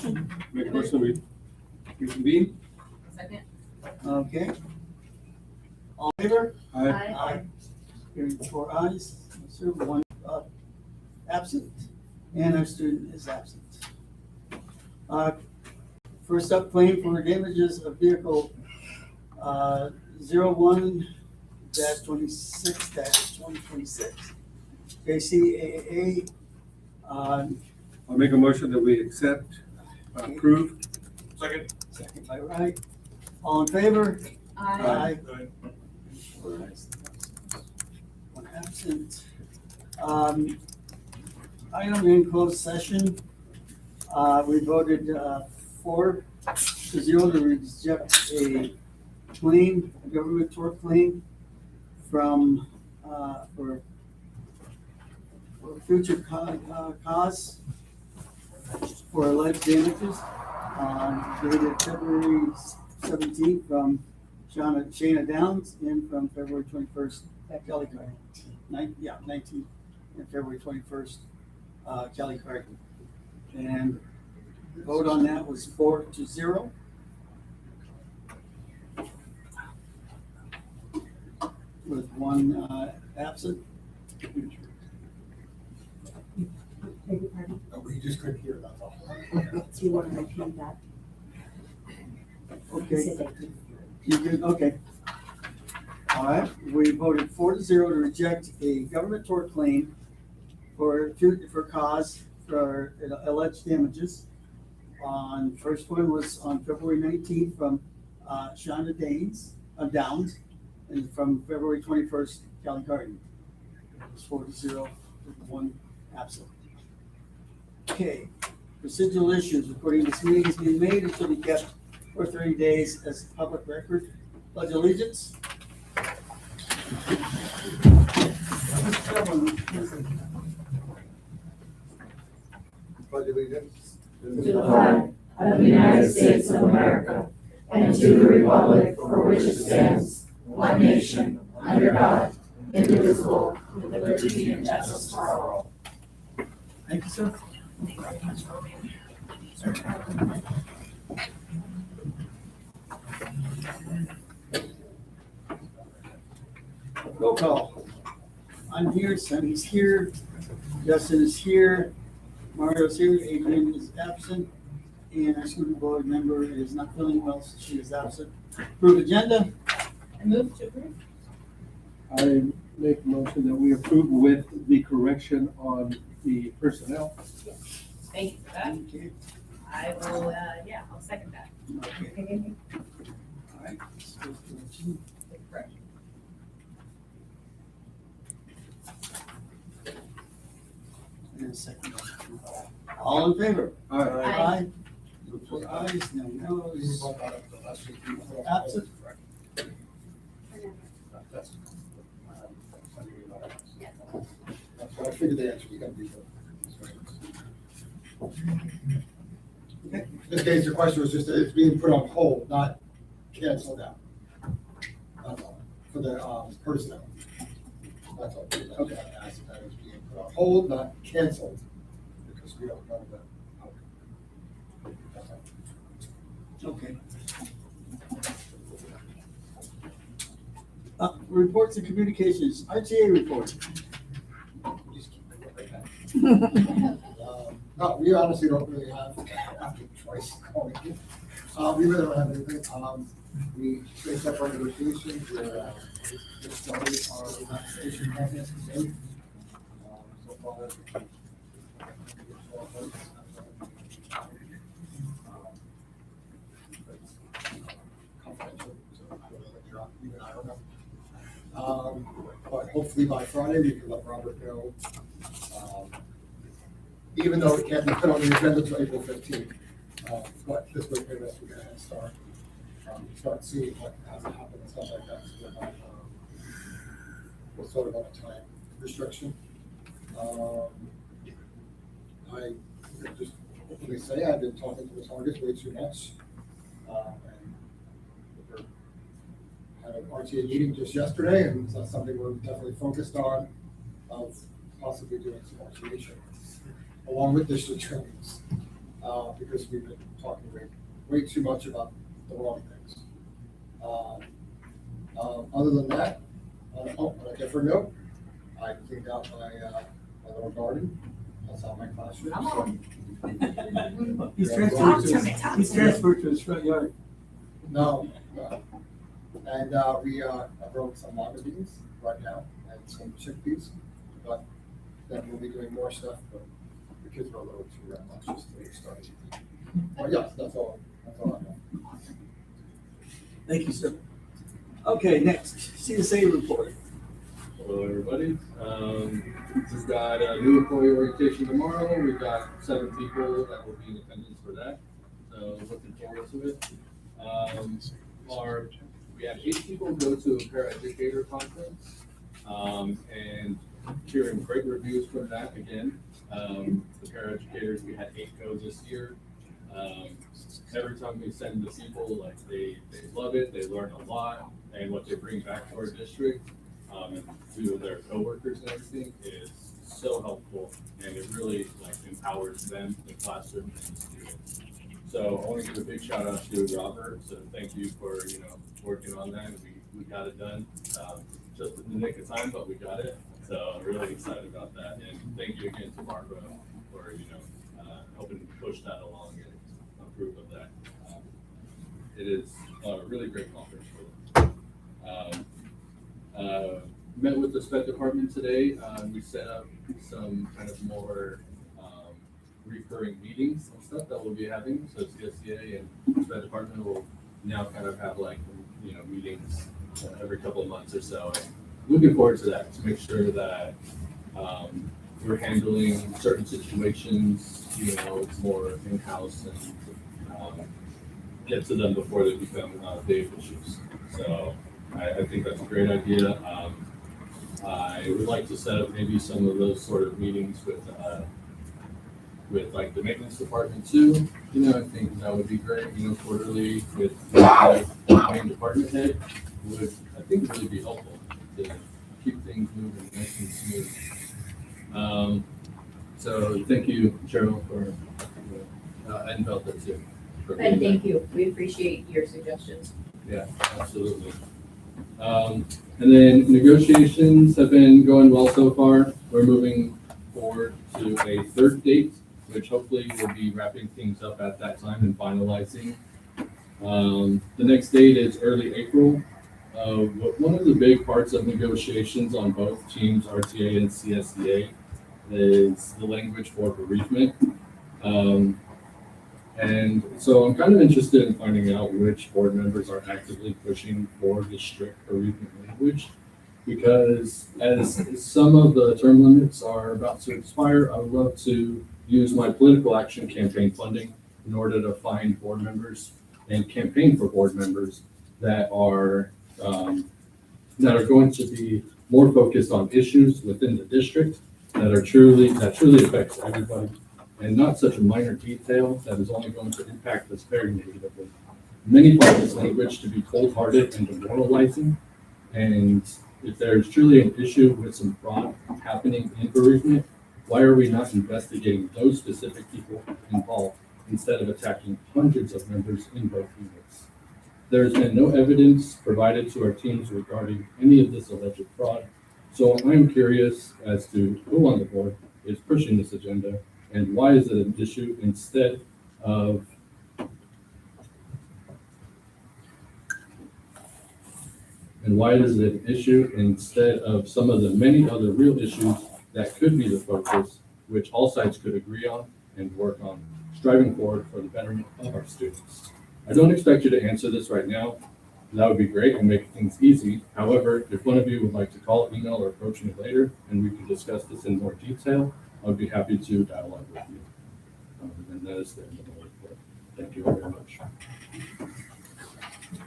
motion? Make a motion, we reconvene. Second. Okay. All in favor? Aye. Aye. Hearing 4 ayes, sir, 1 absent, and our student is absent. First up, claim for damages of vehicle 01-26-2026, KCAA. I'll make a motion that we accept, approve. Second. Second by Wright. All in favor? Aye. Four ayes, 1 absent. Item in closed session, we voted 4-0 to reject a claim, a government tort claim from, for future cause for alleged damages, dated February 17th from Shayna Downs and from February 21st, Kelly Carter. 19th and February 21st, Kelly Carter. And the vote on that was 4-0. With 1 absent. Beg your pardon? Oh, we just couldn't hear, that's all. Do you want to repeat that? Okay. Say that again. You good? Okay. All right, we voted 4-0 to reject a government tort claim for cause for alleged damages. First one was on February 19th from Shonda Downs, and from February 21st, Kelly Carden. It was 4-0 with 1 absent. Okay, procedural issues. Recording this meeting is being made and shall be kept for 30 days as public record. Pledge allegiance. Pledge allegiance. To the flag of the United States of America and to the republic for which it stands, one nation, under God, indivisible, with liberty and justice for all. Thank you, sir. Roll call. I'm here, Sunny's here, Justin is here, Mario's here, Adrian is absent, and our student board member is not feeling well, so she is absent. Approve agenda. I move to approve. I make a motion that we approve with the correction on the personnel. Thank you for that. Okay. I will, I'll second that. Okay. All right. Let's go to Correct. and a second. All in favor? All right. Aye. Four ayes, no We noes. vote on it the last week. Absent. That's- That's what I figured the answer was gonna be. Okay. In this case, the question was just, that it's being put on hold, not canceled out. That's all, for the personnel. That's all. Okay. I asked that it's being put on hold, not canceled, because we don't know the outcome. That's all. Okay. Reports and communications, RTA report. Just keep it like that. No, we honestly don't really have, after twice calling it, we really don't have anything. We finished up our negotiations, we're just started our station campus today. So far. Confidential, so I don't know what you're on, even I don't know. But hopefully by Friday, we can let Robert know. Even though it can't be put on the agenda until April 15th. But this would give us a good head start. Start seeing what has to happen and stuff like that. So we're sort of on a time restriction. I just openly say I've been talking to the targets way too much. And we're had an RTA meeting just yesterday, and that's something we're definitely focused on, of possibly doing some alteration along with district trainings. because we've been talking way too much about the wrong things. Other than that, on a different note, I cleaned out my little garden. That's out my classroom. Come on. He's Yeah, he's transferred to his front yard. No. And I broke some lima beans right now and some chickpeas, but then we'll be doing more stuff, but the kids are a little too rambunctious to get started. But yes, that's all I know. Thank you, sir. Okay, next, CSA report. Hello, everybody. We've got a new employee orientation tomorrow. We've got 7 people that will be in attendance for that. So looking forward to it. We had 8 people go to a paraeducator conference, and hearing great reviews from that again. The paraeducators, we had 8 go this year. Every time we send the people, like they love it, they learn a lot, and what they bring back to our district, and to their coworkers and everything is so helpful, and it really like empowers them in the classroom and the students. So I want to give a big shout out to Robert. So thank you for working on that. We got it done just in the nick of time, but we got it. So I'm really excited about that, and thank you again to Barbara for helping push that along and approve of that. It is a really great conference for them. Met with the sped department today. We set up some kind of more recurring meetings and stuff that we'll be having. So CSCA and sped department will now kind of have meetings every couple of months or so. And looking forward to that to make sure that we're handling certain situations, it's more in-house and get to them before they become big issues. So I think that's a great idea. I would like to set up maybe some of those sort of meetings with like the maintenance department too. I think that would be great, quarterly with the main department head would, I think, really be helpful to keep things moving nice and smooth. So thank you, Cheryl, for, and Belta too. And thank you. We appreciate your suggestions. Yeah, absolutely. And then negotiations have been going well so far. We're moving forward to a 3rd date, which hopefully will be wrapping things up at that time and finalizing. The next date is early April. One of the big parts of negotiations on both teams, RTA and CSCA, is the language for bereavement. And so I'm kind of interested in finding out which board members are actively pushing for the strict bereavement language, because as some of the term limits are about to expire, I would love to use my political action campaign funding in order to find board members and campaign for board members that are going to be more focused on issues within the district that truly affects everybody, and not such a minor detail that is only going to impact us very negatively. Many find this language to be cold-hearted and demoralizing, and if there's truly an issue with some fraud happening in bereavement, why are we not investigating those specific people involved instead of attacking hundreds of members in both units? There's been no evidence provided to our teams regarding any of this alleged fraud, so I'm curious as to who on the board is pushing this agenda, and why is it an issue instead of some of the many other real issues that could be the focus, which all sides could agree on and work on, striving forward for the betterment of our students. I don't expect you to answer this right now. That would be great and make things easy. However, if one of you would like to call, email, or approach me later and we can discuss this in more detail, I would be happy to dialogue with you. And that is the end of my report. Thank you very much.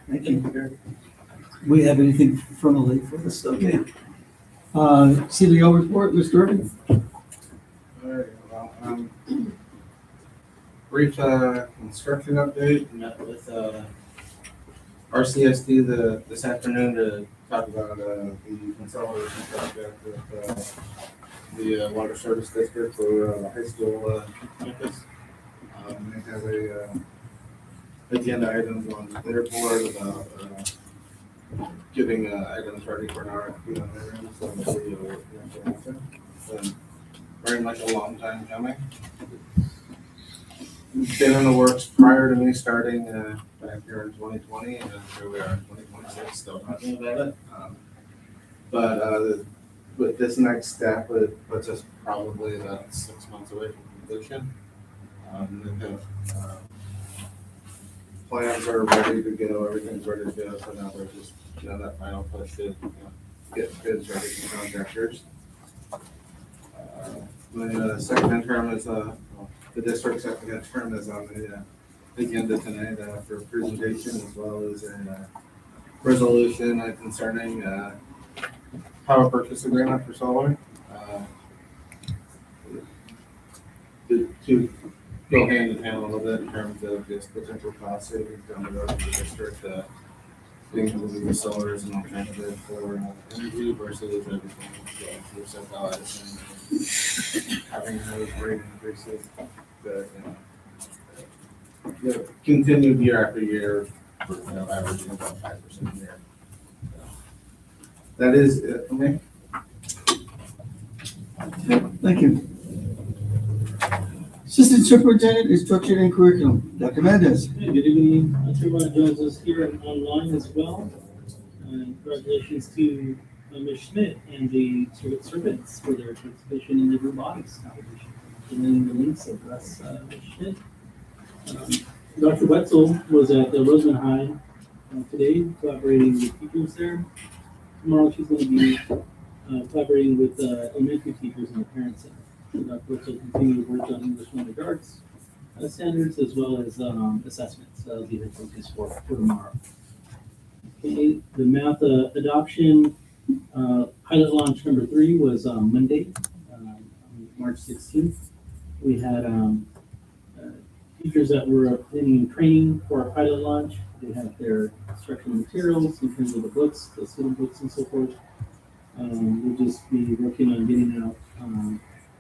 Thank you. We have anything from the late for this? Okay. CBO report, Mr. Irving. All right, well, brief construction update. Met with RCSD this afternoon to talk about the consolidation project with the water service district for the high school campus. They have agenda items on their board about getting items ready for an RFP on their end, so hopefully you'll answer. Very much a long time coming. It's been in the works prior to me starting back here in 2020, and here we are in 2026, still talking about it. But with this next step, it puts us probably about 6 months away from completion. Plans are ready to go, everything's ready to go, so now we're just, that final push to, get bids ready from contractors. The second interim is, the district's second interim is on the agenda tonight for a presentation, as well as a resolution concerning power purchase agreement for solar. To go hand in hand a little bit in terms of just potential cost savings down the road for the district, being able to use solar as an alternative for energy versus everything we've said about it, having those rate increases that, continued year after year, averaging about 5% a year. So, that is it for me. Thank you. Assistant Superintendent, Instruction and Curriculum, Dr. Mendez. Hey, good evening, everyone joins us here and online as well. Congratulations to Ms. Schmidt and the civil servants for their participation in the robotics competition. And then the links of us, Ms. Schmidt. Dr. Wetzel was at the Roseman High today, collaborating with teachers there. Tomorrow she's going to be collaborating with elementary teachers and the parents center. Dr. Wetzel continue to work on English language arts standards as well as assessments. That'll be the focus for tomorrow. Okay, the math adoption pilot launch number 3 was Monday, March 16th. We had teachers that were attending training for our pilot launch. They have their instructional materials in terms of the books, the student books and so forth. We'll just be working on getting out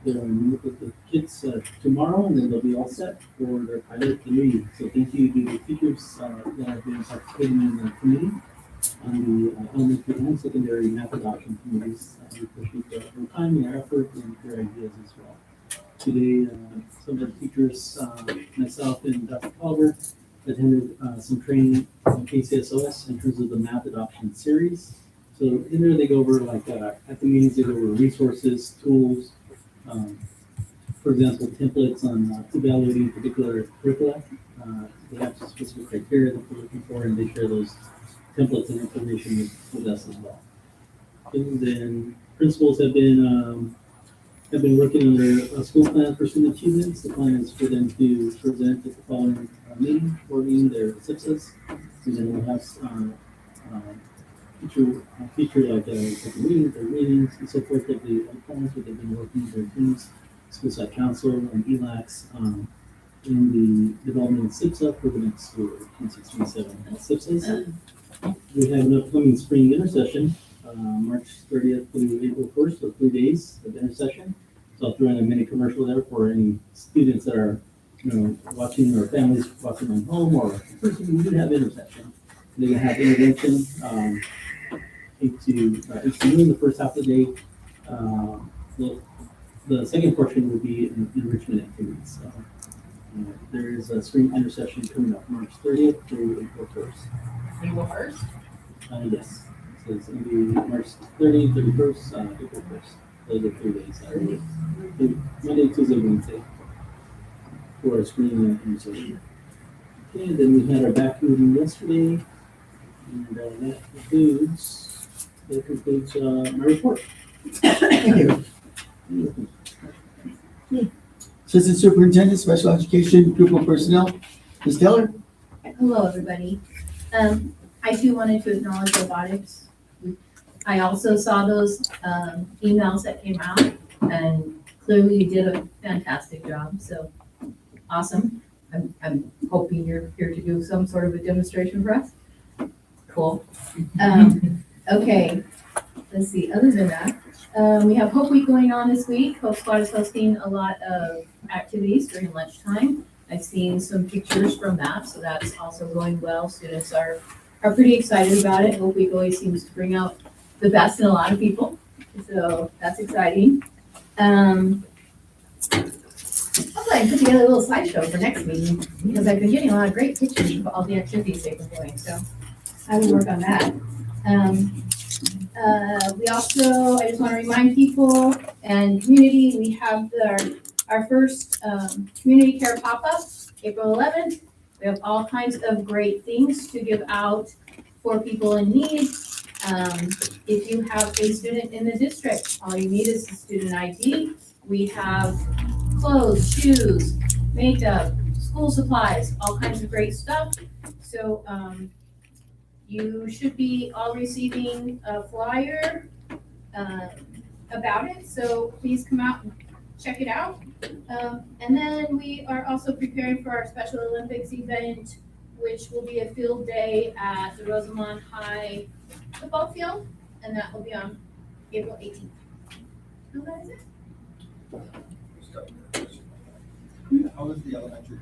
with the kids tomorrow, and then they'll be all set for their pilot meeting. So thank you to the teachers that have been participating in the committee on the elementary and secondary math adoption committees. We appreciate their time and their effort and their ideas as well. Today, some of the teachers, myself and Dr. Culver, attended some training on KCSOS in terms of the math adoption series. So in there they go over, like at the meetings, they go over resources, tools, for example, templates on evaluating particular curricula. They have some specific criteria that we're looking for, and they share those templates and information with us as well. And then principals have been working on their school plan for student achievements. The plan is for them to present at the following meeting, ordering their SIPSAs. And then we'll have feature like their meetings and so forth of the plans that they've been working with their teams, school site council and ELACs in the development of SIPSA for the next school year, 26-27 SIPSAs. We have an upcoming spring intersession, March 30th through April 1st, so 3 days of intersession. So I'll throw in a mini commercial there for any students that are, watching, or families watching at home, or person who did have intersection. They're gonna have intervention, 8 to noon the first half of the day. The second portion will be enrichment activities. So, there is a spring intercession coming up March 30th through April 1st. April 1st? Yes. So it's going to be March 30th, 31st, April 1st. Those are 3 days. Monday, Tuesday, Wednesday for a spring intercession. Okay, and then we had our back meeting yesterday, and that concludes my report. Thank you. Assistant Superintendent, Special Education, Pupil Personnel, Ms. Taylor. Hello, everybody. I too wanted to acknowledge robotics. I also saw those emails that came out, and clearly you did a fantastic job, so awesome. I'm hoping you're here to do some sort of a demonstration for us. Cool. Okay, let's see, other than that, we have Hope Week going on this week. Hope Squad is hosting a lot of activities during lunchtime. I've seen some pictures from that, so that's also going well. Students are pretty excited about it. Hope Week always seems to bring out the best in a lot of people, so that's exciting. Hopefully I can put together a little slideshow for next meeting, because I've been getting a lot of great pictures of all the activities they've been doing, so I will work on that. We also, I just want to remind people and community, we have our first community care pop-up, April 11th. We have all kinds of great things to give out for people in need. If you have a student in the district, all you need is a student ID. We have clothes, shoes, makeup, school supplies, all kinds of great stuff. So you should be all receiving a flyer about it, so please come out and check it out. And then we are also preparing for our Special Olympics event, which will be a field day at the Rosamond High football field, and that will be on April 18th. So that is it. How is the elementary?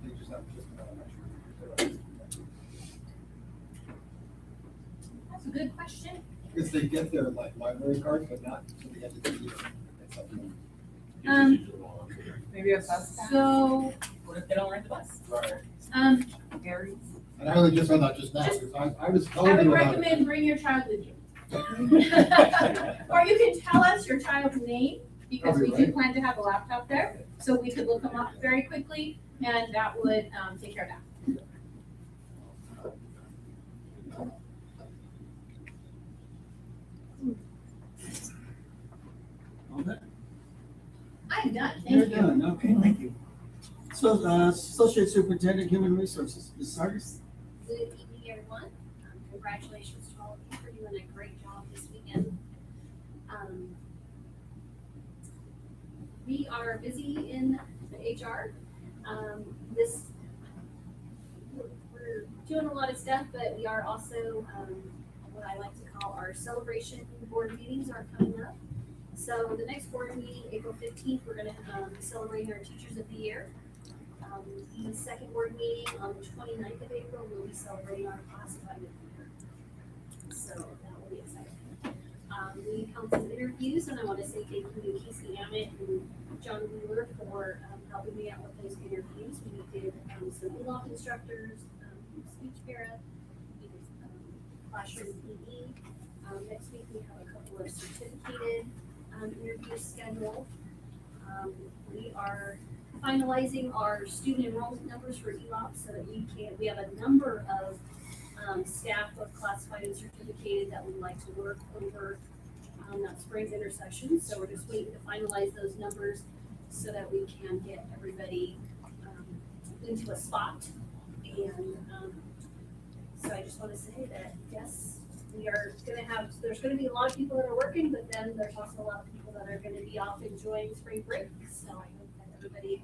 They just have just an elementary. That's a good question. Because they get their like library cards, but not until the end of the year. It's something. Maybe a bus. So, What if they don't ride the bus? Right. Very. And I only just found out just now, because I was I telling would you about it. recommend bring your child with you. Or you can tell us your child's name, because we do plan to have a laptop there, so we could look them up very quickly, and that would take care of that. All that? I'm done, You're thank you. done, okay, thank you. So, Associate Superintendent, Human Resources, Ms. Sardis. Good evening, everyone. Congratulations to all of you for doing a great job this weekend. We are busy in the HR. We're doing a lot of stuff, but we are also, what I like to call our celebration board meetings are coming up. So the next board meeting, April 15th, we're gonna be celebrating our Teachers of the Year. The second board meeting on the 29th of April, we'll be celebrating our classified of the year. So that will be exciting. We held some interviews, and I want to say thank you to Casey Ammett and John Wheeler for helping me out with those interviews. We did some ELOC instructors, speech para, classroom PE. Next week, we have a couple of certificated interviews scheduled. We are finalizing our student enrollment numbers for ELOP so that we have a number of staff, both classified and certificated, that would like to work over that spring intersection. So we're just waiting to finalize those numbers so that we can get everybody into a spot. And so I just want to say that, yes, we are going to have, there's going to be a lot of people that are working, but then there's also a lot of people that are going to be off enjoying spring break. So I hope that everybody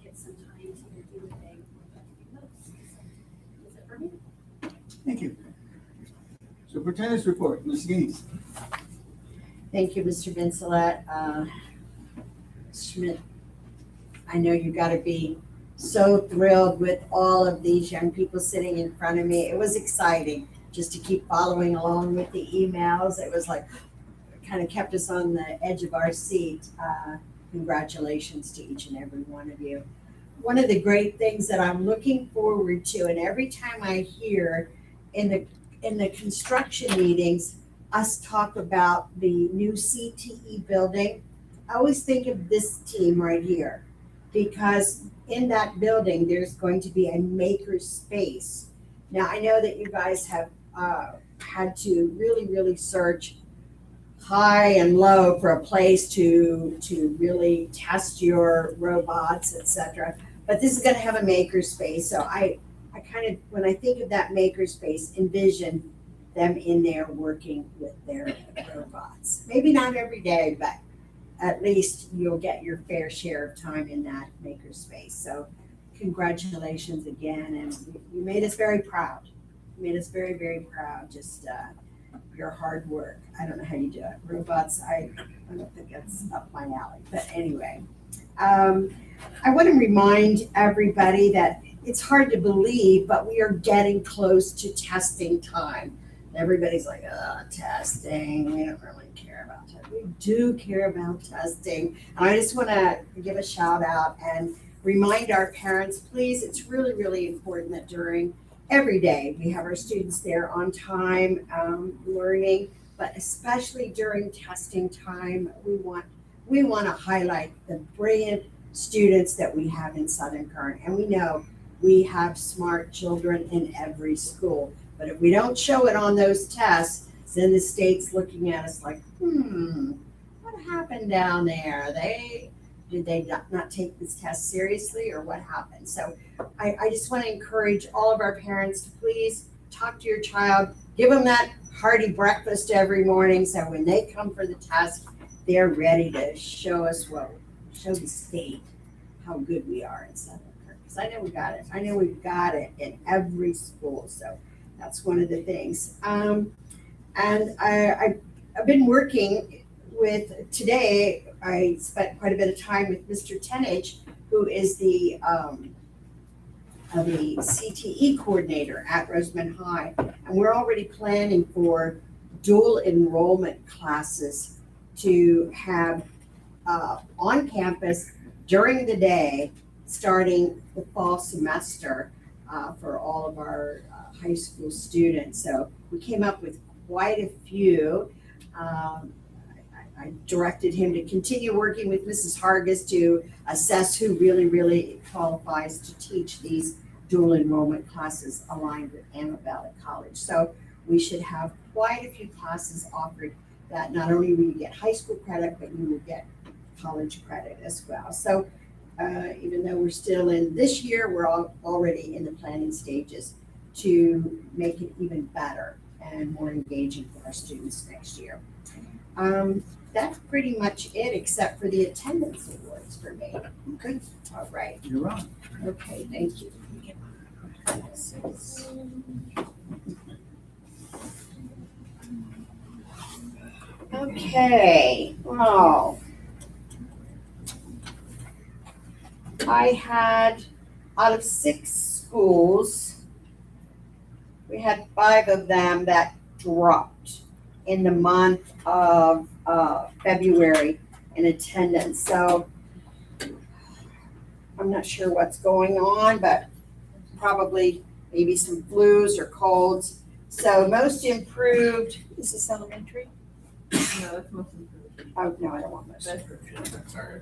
gets some time to do what they want to do most. So that's it for me. Thank you. Superintendent's report, Ms. Gaines. Thank you, Mr. Vincelet. Schmidt, I know you got to be so thrilled with all of these young people sitting in front of me. It was exciting just to keep following along with the emails. It was like, kind of kept us on the edge of our seat. Congratulations to each and every one of you. One of the great things that I'm looking forward to, and every time I hear in the construction meetings, us talk about the new CTE building, I always think of this team right here, because in that building, there's going to be a maker space. Now, I know that you guys have had to really, really search high and low for a place to really test your robots, etc. But this is going to have a maker space. So I kind of, when I think of that maker space, envision them in there working with their robots. Maybe not every day, but at least you'll get your fair share of time in that maker space. So congratulations again, and you made us very proud. You made us very, very proud, just your hard work. I don't know how you do it. Robots, I don't think that's up my alley, but anyway. I want to remind everybody that it's hard to believe, but we are getting close to testing time. Everybody's like, testing, we don't really care about testing. We do care about testing. And I just want to give a shout out and remind our parents, please, it's really, really important that during every day we have our students there on time, learning, but especially during testing time, we want to highlight the brilliant students that we have in Southern Current. And we know we have smart children in every school. But if we don't show it on those tests, then the state's looking at us like, what happened down there? Did they not take this test seriously, or what happened? So I just want to encourage all of our parents to please talk to your child, give them that hearty breakfast every morning, so when they come for the test, they're ready to show the state how good we are in Southern Current. Because I know we got it. I know we've got it in every school. So that's one of the things. And I've been working with, today I spent quite a bit of time with Mr. Tenage, who is the CTE coordinator at Rosamond High. And we're already planning for dual enrollment classes to have on campus during the day, starting the fall semester for all of our high school students. So we came up with quite a few. I directed him to continue working with Mrs. Hargis to assess who really, really qualifies to teach these dual enrollment classes aligned with Annabelle at College. So we should have quite a few classes offered that not only will you get high school credit, but you will get college credit as well. So even though we're still in this year, we're already in the planning stages to make it even better and more engaging for our students next year. That's pretty much it, except for the attendance awards for me. Okay, All right. you're on. Okay, thank you. Okay, well, I had, out of 6 schools, we had 5 of them that dropped in the month of February in attendance. So I'm not sure what's going on, but probably maybe some flus or colds. So most improved, is this elementary? No, that's mostly. Oh, no, I don't want most. Sorry.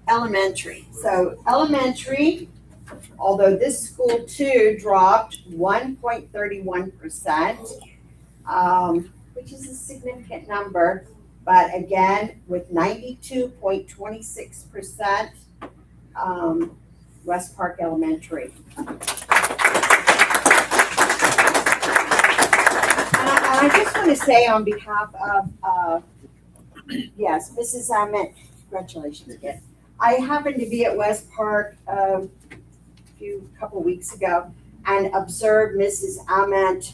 Elementary. So elementary, although this school too dropped 1.31%, which is a significant number, but again, with 92.26%, West Park Elementary. And I just want to say on behalf of, yes, Mrs. Ament, congratulations again. I happened to be at West Park a couple weeks ago and observed Mrs. Ament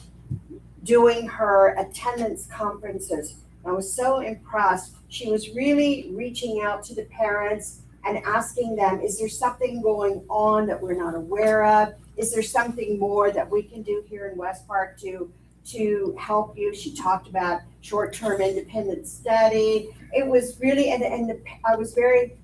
doing her attendance conferences. I was so impressed. She was really reaching out to the parents and asking them, is there something going on that we're not aware of? Is there something more that we can do here in West Park to help you? She talked about short-term independent study. It was really, I was very,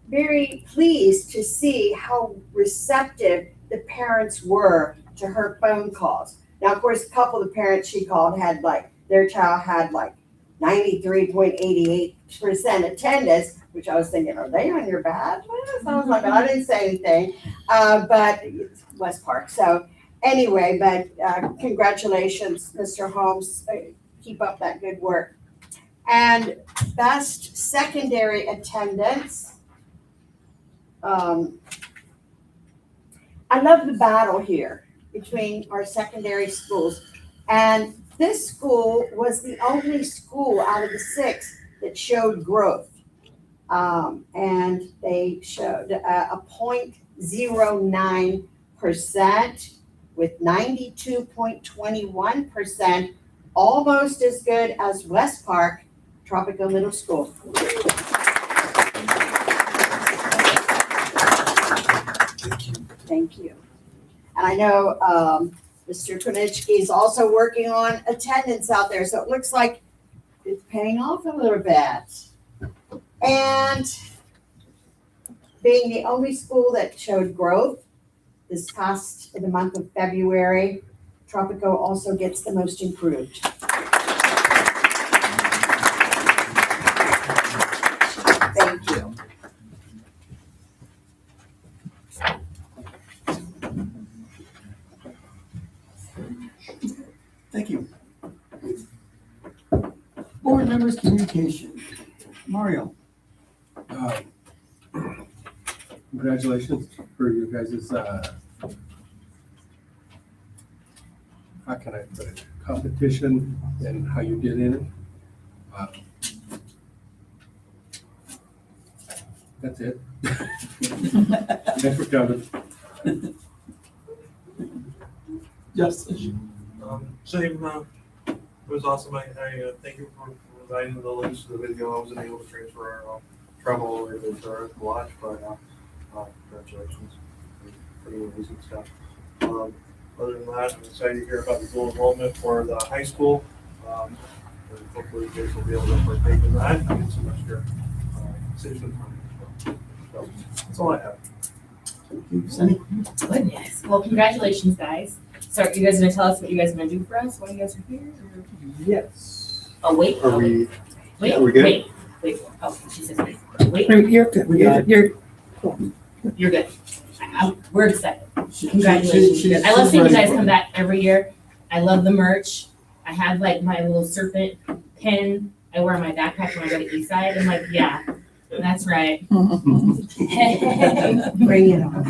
very pleased to see how receptive the parents were to her phone calls. Now, of course, a couple of the parents she called had their child had 93.88% attendance, which I was thinking, are they on your bad list? I was like, I didn't say anything, but it's West Park. So anyway, but congratulations, Mr. Holmes. Keep up that good work. And best secondary attendance. I love the battle here between our secondary schools. And this school was the only school out of the 6 that showed growth. And they showed a 0.09% with 92.21%, almost as good as West Park Tropico Middle School. Thank you. And I know, Mr. Konitzky is also working on attendance out there, so it looks like it's paying off a little bit. And being the only school that showed growth this past, in the month of February, Tropico also gets the most improved. Thank you. Thank you. Board members' communication. Mario. Congratulations for your guys' how can I put it, competition and how you did in it. That's it. Thanks for coming. Justice. Same, it was awesome. I thank you for providing the links to the video. I wasn't able to transfer our travel related to our watch, but congratulations. Pretty amazing stuff. Other than that, I'm excited to hear about the dual enrollment for the high school. And hopefully you guys will be able to partake in that and get some extra citizen money as well. So that's all I have. Sunny. Goodness. Well, congratulations, guys. So you guys gonna tell us what you guys are gonna do for us while you guys are here? Or- Yes. Oh, wait. Are we, Wait, are we good? wait. Oh, she says wait. Wait, You're good. You're you're good. We're excited. She- Congratulations. she- I love she's seeing you ready guys for come it. back every year. I love the merch. I have like my little serpent pin I wear on my backpack when I go to Eastside. I'm like, yeah, that's right. Bring it on.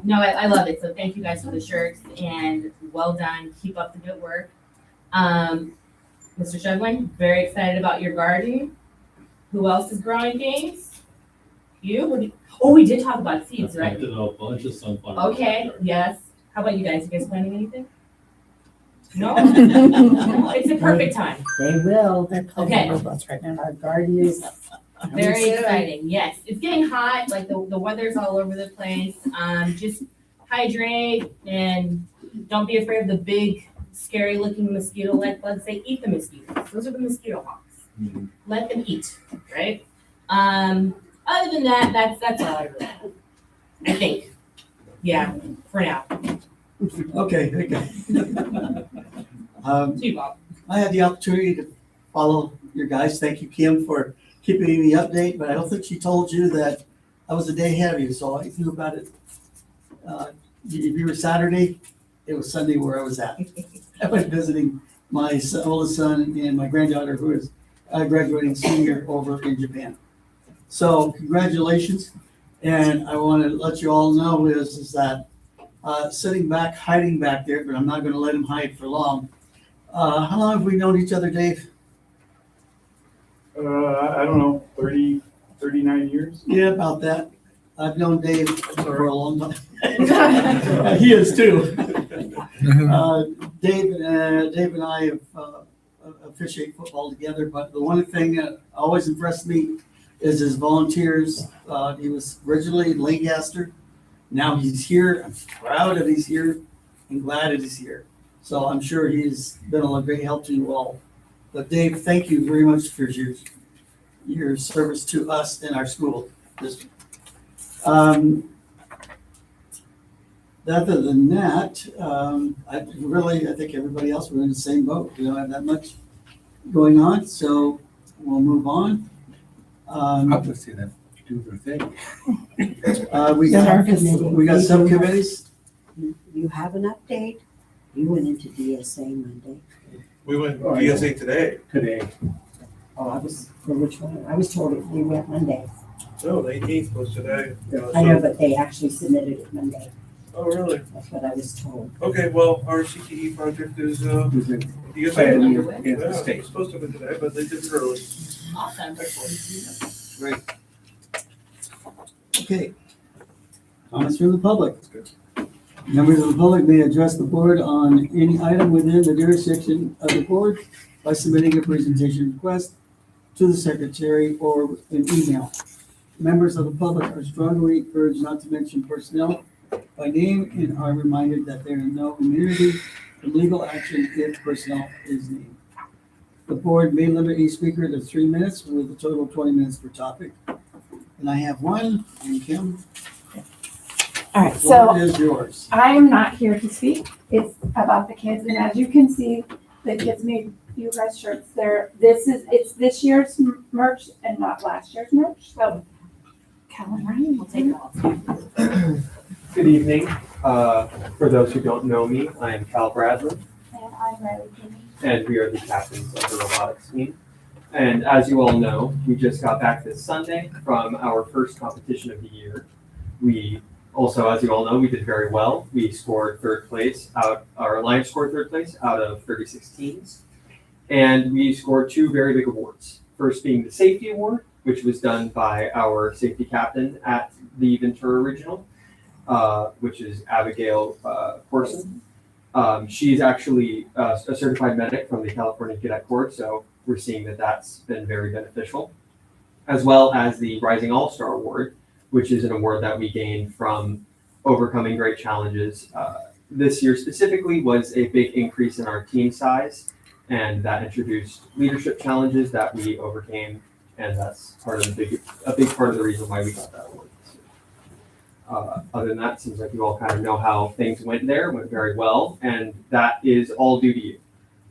No, I love it. So thank you guys for the shirts and well done. Keep up the good work. Mr. Shugwin, very excited about your garden. Who else is growing things? You? Oh, we did talk about seeds, I right? planted a bunch of sunflower. Okay, yes. How about you guys? You guys planting anything? No? No, it's a perfect time. They will. They're Okay. planting robots right now. Our garden is. Very soon. exciting, yes. It's getting hot, like the weather's all over the place. Just hydrate and don't be afraid of the big, scary looking mosquito-like bugs. They eat the mosquitoes. Those are the mosquito hawks. Mhm. Let them eat, right? Other than that, that's all I really have. I think. Yeah, for now. Okay. To you, Bob. I had the opportunity to follow your guys. Thank you, Kim, for keeping me up-to-date, but I don't think she told you that I was a day ahead of you, so I knew about it. If you were Saturday, it was Sunday where I was at. I went visiting my oldest son and my granddaughter, who is graduating senior over in Japan. So congratulations, and I want to let you all know is that sitting back, hiding back there, but I'm not going to let him hide for long. How long have we known each other, Dave? I don't know, 39 years. Yeah, about that. I've known Dave for a long time. He is too. Dave and I have officiated football together, but the one thing that always impressed me is his volunteers. He was originally in Lancaster. Now he's here. I'm proud that he's here and glad that he's here. So I'm sure he's been a great help to you all. But Dave, thank you very much for your service to us in our school district. Other than that, I think everybody else, we're in the same boat. We don't have that much going on, so we'll move on. I'll just see them do their thing. We got subcommittees. You have an update? You went into DSA Monday. We went DSA today. Today. Oh, I was, for which one? I was told we went Monday. No, the 18th was today. I know, but they actually submitted it Monday. Oh, really? That's what I was told. Okay, well, our CTE project is, Who's in DSA. planning underway? against the Yeah, state. it's supposed to have been today, but they did it early. Awesome. Excellent. Okay. Comments from the public. Members of the public may address the board on any item within the jurisdiction of the board by submitting a presentation request to the secretary or an email. Members of the public are strongly encouraged not to mention personnel by name and are reminded that there is no immunity from legal action if personnel is named. The board may limit each speaker to 3 minutes with a total of 20 minutes per topic. And I have one, and Kim, All right, the so floor is yours. I am not here to speak. It's about the kids, and as you can see, the kids made you guys shirts. It's this year's merch and not last year's merch. So, Cal and Ryan will take it all. Good evening. For those who don't know me, I am Cal Bradley, And I'm Riley Kinney. and we are the captains of the robotics team. And as you all know, we just got back this Sunday from our first competition of the year. We also, as you all know, we did very well. We scored third place our alliance scored third place out of 36 teams. And we scored 2 very big awards. First being the safety award, which was done by our safety captain at the Ventura Regional, which is Abigail Corson. She's actually a certified medic from the California Cadet Corps, so we're seeing that that's been very beneficial. As well as the Rising All-Star Award, which is an award that we gained from overcoming great challenges. This year specifically was a big increase in our team size, and that introduced leadership challenges that we overcame, and that's part of a big part of the reason why we got that award this year. Other than that, it seems like you all kind of know how things went very well, and that is all due to you.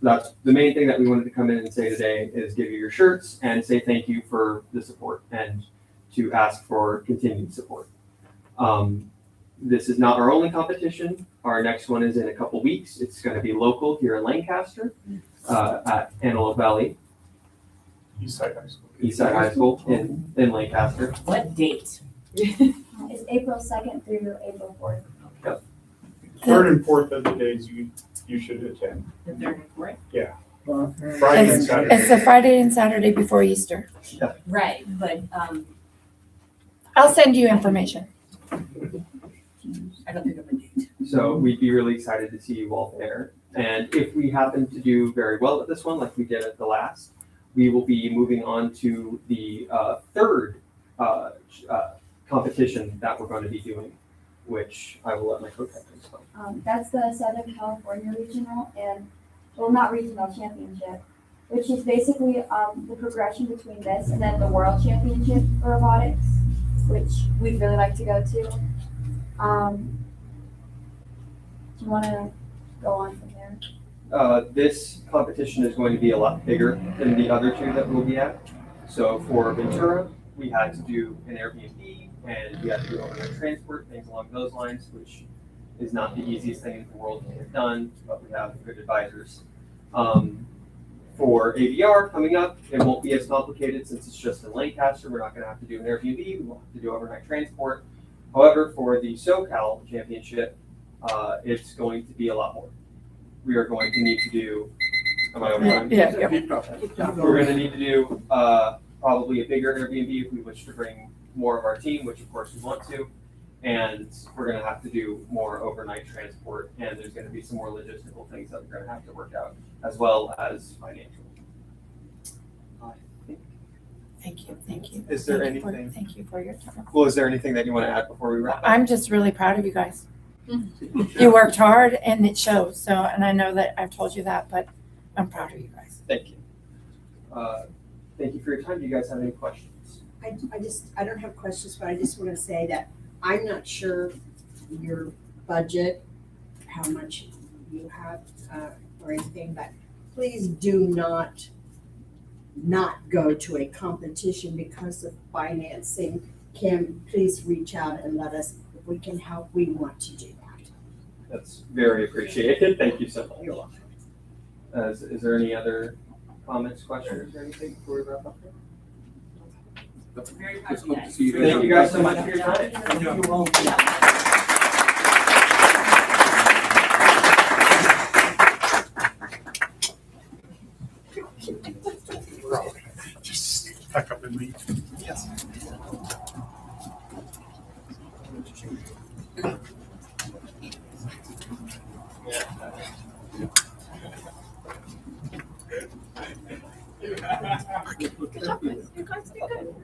That's the main thing that we wanted to come in and say today is give you your shirts and say thank you for the support and to ask for continued support. This is not our only competition. Our next one is in a couple weeks. It's going to be local here in Lancaster at Antelope Valley. Eastside High School. Eastside High School in Lancaster. What date? It's April 2nd through April 4th. Third and fourth of the days you should attend. The third and fourth. Friday and Saturday. It's the Friday and Saturday before Easter. Right, but, I'll send you information. I don't think of a date. So we'd be really excited to see you all there. And if we happen to do very well at this one, like we did at the last, we will be moving on to the third competition that we're going to be doing, which I will let my co-captain explain. That's the Southern California Regional not regional championship, which is basically the progression between this and then the World Championship for robotics, which we'd really like to go to. Do you want to go on from there? This competition is going to be a lot bigger than the other 2 that we'll be at. So for Ventura, we had to do an Airbnb and we had to do overnight transport, things along those lines, which is not the easiest thing in the world to get done, but we have good advisors. For AVR coming up, it won't be as complicated since it's just in Lancaster. We're not going to have to do an Airbnb. We won't have to do overnight transport. However, for the SoCal Championship, it's going to be a lot more. We are going to need to do, am I over time? Yeah. We're going to need to do probably a bigger Airbnb if we wish to bring more of our team, which of course we want to. And we're going to have to do more overnight transport, and there's going to be some more logistical things that we're going to have to work out, as well as financial. Thank you. Is there Thank you anything? Thank you for your time. Well, is there anything that you want to add before we wrap up? I'm just really proud of you guys. You worked hard and it shows. So, and I know that I've told you that, but I'm proud of you guys. Thank you. Thank you for your time. Do you guys have any questions? I don't have questions, but I just want to say that I'm not sure your budget, how much you have, or anything, but please do not go to a competition because of financing. Kim, please reach out and let us, if we can help, we want to do that. That's very appreciated. Thank you so much. You're welcome. Is there any other comments, questions, or anything before we wrap up? Very Just happy hope to see you. Thank you guys so much for your time. You're welcome. Just pack up and leave. Yes. Good job, guys. You guys did good.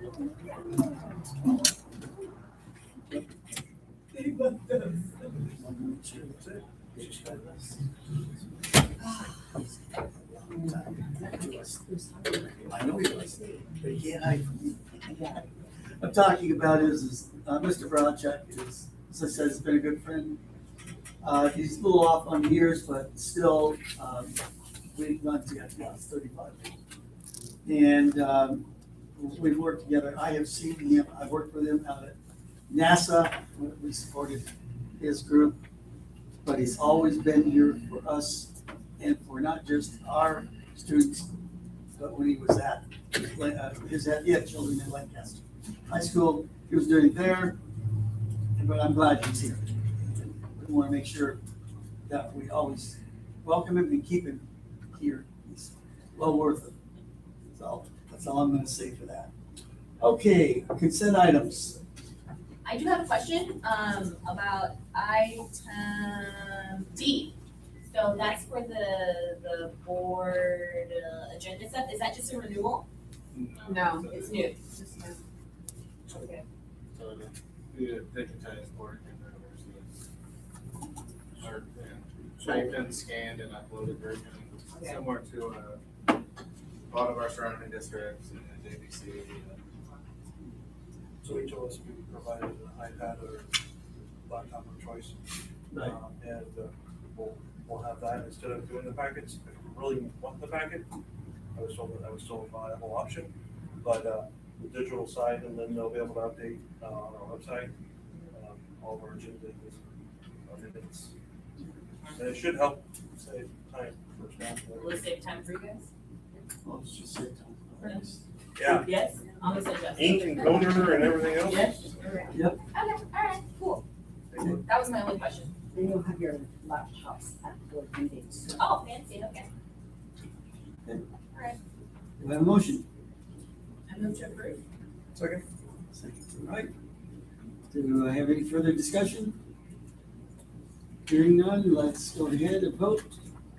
talking about is Mr. Broadcheck is, as I said, has been a good friend. He's a little off on years, but still, we've gone together, yeah, it's 35 years. And we've worked together. I have seen him, I've worked with him out at NASA. We supported his group, but he's always been here for us and for not just our students, but when he was at, he had children in Lancaster High School, he was doing it there, but I'm glad he's here. We want to make sure that we always welcome him and keep him here. He's well worth it. So that's all I'm going to say for that. Okay, consent items. I do have a question, about item D. So that's for the board agenda stuff. Is that just a renewal? No, it's new. Okay. So the digitized board can or typed and scanned and uploaded version, Okay. similar to a lot of our surrounding districts and JBC. So each of us we provided an iPad or laptop of choice. Right. And we'll have that instead of doing the packets. If we really want the packet, I was told that was still a viable option. But the digital side, and then they'll be able to update on our website all of our agendas, our minutes. And it should help save time for staff. Will it save time for you guys? Well, it's just sit down. Yeah, Yes, I'm gonna say yes. ink and toner and everything else. Yes? Okay. Yep. Okay, all right, cool. That was my only question. Then you'll have your laptops at board meetings. Oh, fancy, okay. Okay. All right. Do we have a motion? I move to approve. Second. Second, all right. Do I have any further discussion? Hearing none, let's go ahead and vote.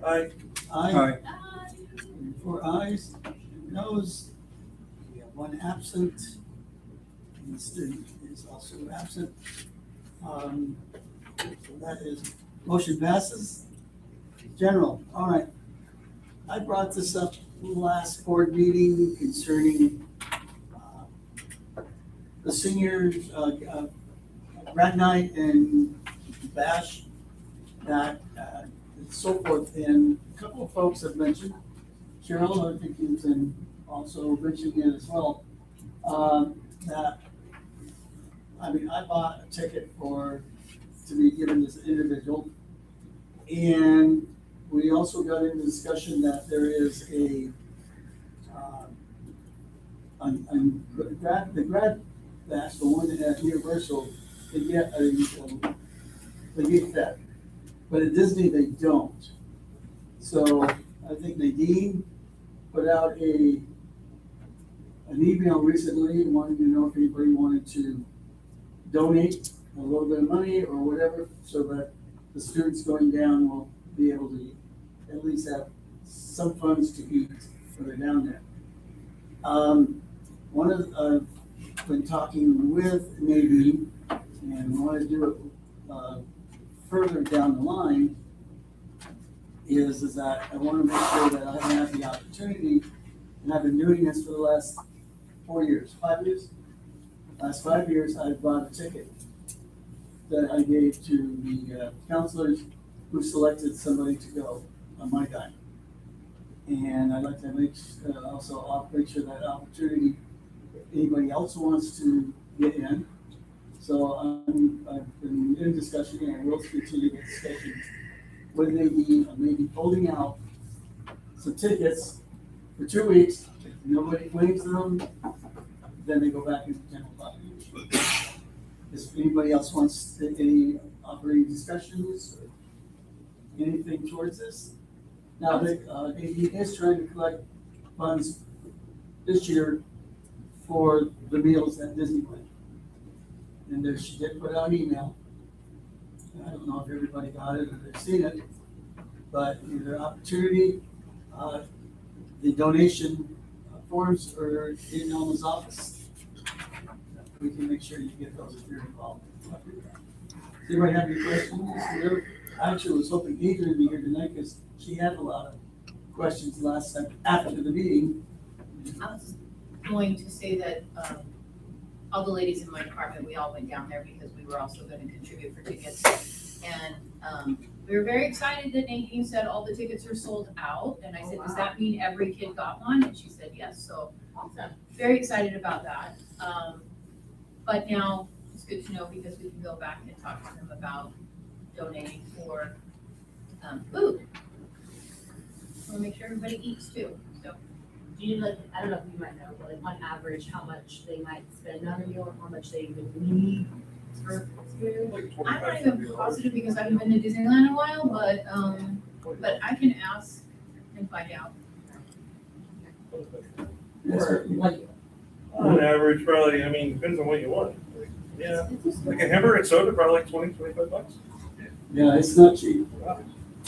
Aye. Aye. Four ayes, noes. We have one absent. And the student is also absent. So that is, motion passes. General, all right. I brought this up last board meeting concerning the seniors, grad night and bash, that, and so forth. And a couple of folks have mentioned, Cheryl, I think you've been also mentioning it as well, that, I mean, I bought a ticket to be given this individual. And we also got into discussion that there is the grad bash, the one at Universal, they get fed. But at Disney, they don't. So I think Nadine put out an email recently wanting to know if anybody wanted to donate a little bit of money or whatever, so that the students going down will be able to at least have some funds to eat when they're down there. I've been talking with Nadine and want to do it further down the line, is that I want to make sure that I have the opportunity, and I've been doing this for the last 5 years. Last 5 years, I've bought a ticket that I gave to the counselors who selected somebody to go on my dime. And I'd like to make sure that opportunity, if anybody else wants to get in. So I've been in discussion, and we'll continue the discussion with Nadine of maybe holding out some tickets for 2 weeks. If nobody claims them, then they go back into general population. If anybody else wants any operating discussions or anything towards this. Now, Nadine is trying to collect funds this year for the meals at Disneyland. And there, she did put out an email. I don't know if everybody got it or they've seen it, but either opportunity, the donation forms are in Elma's office. We can make sure you get those if you're involved. Does anybody have any questions? I actually was hoping Adrian would be here tonight because she had a lot of questions last time after the meeting. I was going to say that, all the ladies in my department, we all went down there because we were also gonna contribute for tickets. And, we were very excited that Nadine said all the tickets are sold out, and I said, does that mean every kid got one? And she said, yes, so, very excited about that. But now, it's good to know because we can go back and talk to them about donating for, food. Wanna make sure everybody eats too, so. Do you like, I don't know if you might know, but like on average, how much they might spend on a meal or how much they even need for food? I'm not even positive because I haven't been to Disneyland in a while, but I can ask and find out. Or like, On average, probably, I mean, depends on what you want. Yeah, like a hamburger and soda, probably like 20-25 bucks. Yeah, it's not cheap.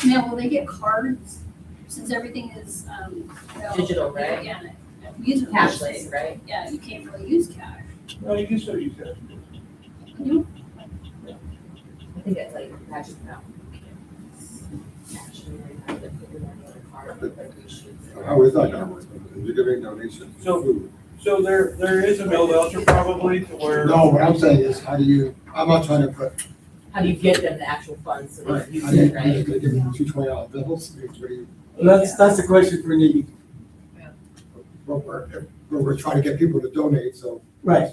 Now, will they get cards, since everything is, Digital, right? Yeah, user Cashless, right? Yeah, you can't really use cash. No, you can still use that. I think it's like magic amount. How is that gonna work? You're giving donations for So- food? So there is a meal voucher probably to where. No, what I'm saying is, how do you, I'm not trying to put, How do you get them the actual funds so right, they use how do you, it, you're right? just gonna give them two $20 bills? What do you, That's the question for Nikki. we're trying to get people to donate, so. Right.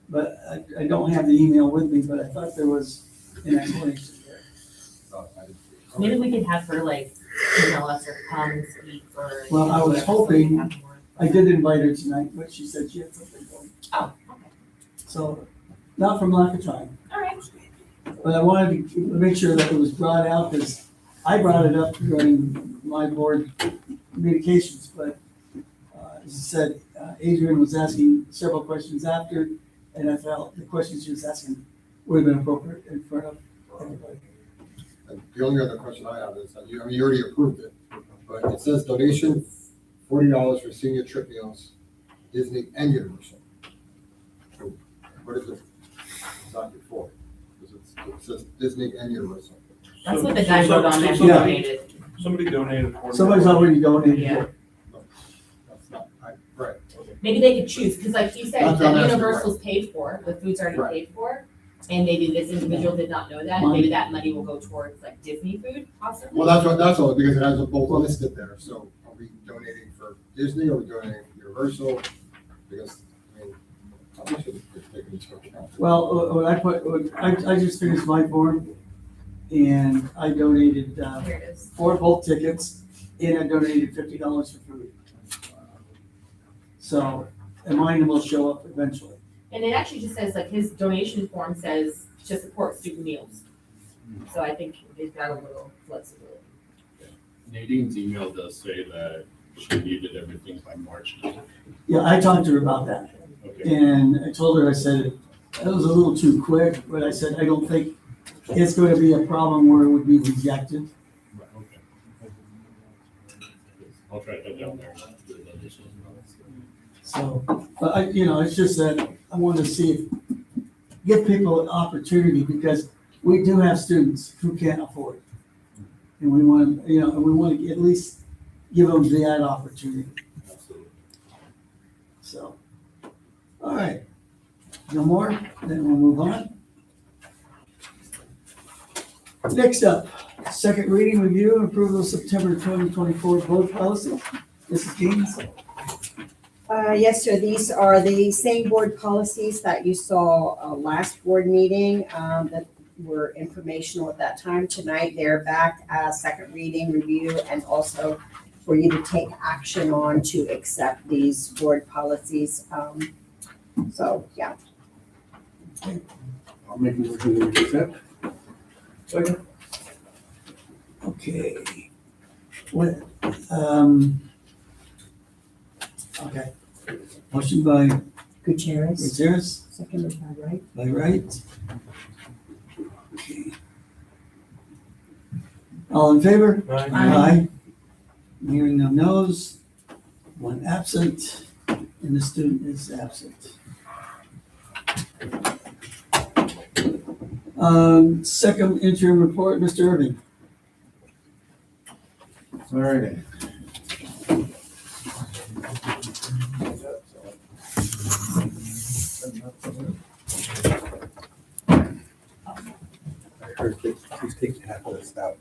But I don't have the email with me, but I thought there was an explanation there. Maybe we could have her like email us or come and speak or. Well, I was whatever, so we hoping- have more. I did invite her tonight, but she said she had something going. Oh, okay. So, not from lack of trying. All right. But I wanted to make sure that it was brought out, because I brought it up during my board communications, but as I said, Adrian was asking several questions after, and I felt the questions she was asking would have been appropriate in front of everybody. And the only other question I have is, that you already approved it, but it says donation $40 for senior trip meals, Disney and Universal. So what is it exactly for? Because it says Disney and Universal. That's what the guy wrote on there, he Yeah. donated. Somebody donated $40. Somebody's already donated. Yeah. That's not, right. Maybe they could choose, because like you said, That's what I'm that asking, Universal's paid for, the food's already Right. paid for. And maybe this individual did not know that, and maybe that money will go towards like Disney food possibly. Well, that's all, because it has them both listed there, so are we donating for Disney, or are we donating for Universal? Because, I mean, probably should have taken into account. Well, I just finished my form, and I donated, Here it is. 4 both tickets, and I donated $50 for food. So, and mine will show up eventually. And it actually just says, like, his donation form says to support student meals. So I think they've got a little flexibility. Nadine's email does say that she needed everything by March 9th. Yeah, I talked to her about that, Okay. and I told her, I said, that was a little too quick, but I said, I don't think it's going to be a problem where it would be rejected. Right, okay. I'll try to put down there. The donation. So, but it's just that I want to see if, give people an opportunity, because we do have students who can't afford it. And we want, we want to at least give them that opportunity. Absolutely. So, all right. No more? Then we'll move on. Next up, second reading, review, and approval of September 2024 board policy. Mrs. Gaines? Yes, sir. These are the same board policies that you saw last board meeting that were informational at that time. Tonight, they're back as second reading, review, and also for you to take action on to accept these board policies. So, yeah. I'll make a motion to accept. Second. Okay. What, okay. Motion by Gutierrez, Gutierrez, seconded by Wright. by Wright. Okay. All in favor? Aye. Aye. Hearing no no's, 1 absent, and the student is absent. Second interim report, Mr. Irving. All righty. I heard that he's taking half of this out.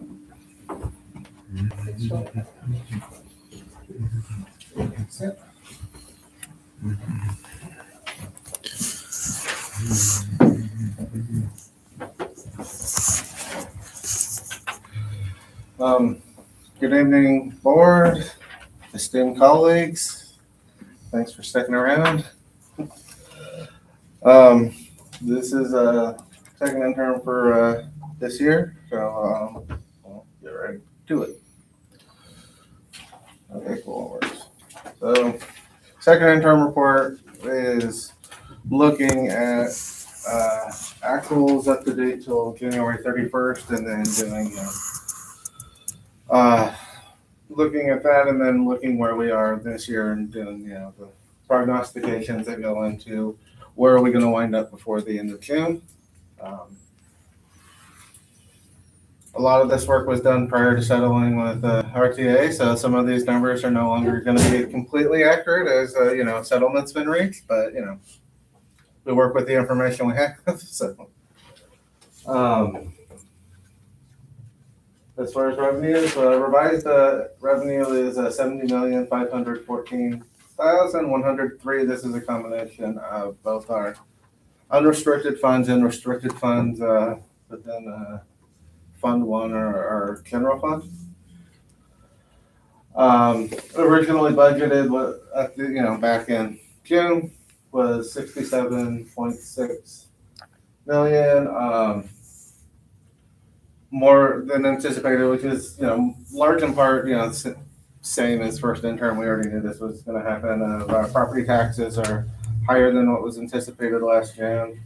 Good evening, board, esteemed colleagues. Thanks for sticking around. This is a second intern for this year, so we'll get right to it. Okay, cool. So, second intern report is looking at actuals up to date till January 31st, and then doing looking at that, and then looking where we are this year, and doing the prognostications that go into where are we going to wind up before the end of June. A lot of this work was done prior to settling with RTA, so some of these numbers are no longer going to be completely accurate as settlement's been reached, but we work with the information we have. So, as far as revenues, revised revenue is 70,514,103. This is a combination of both our unrestricted funds and restricted funds within Fund 1 or our general fund. Originally budgeted at back in June was 67.6 million. More than anticipated, which is large in part same as first intern. We already knew this was going to happen. Our property taxes are higher than what was anticipated last June,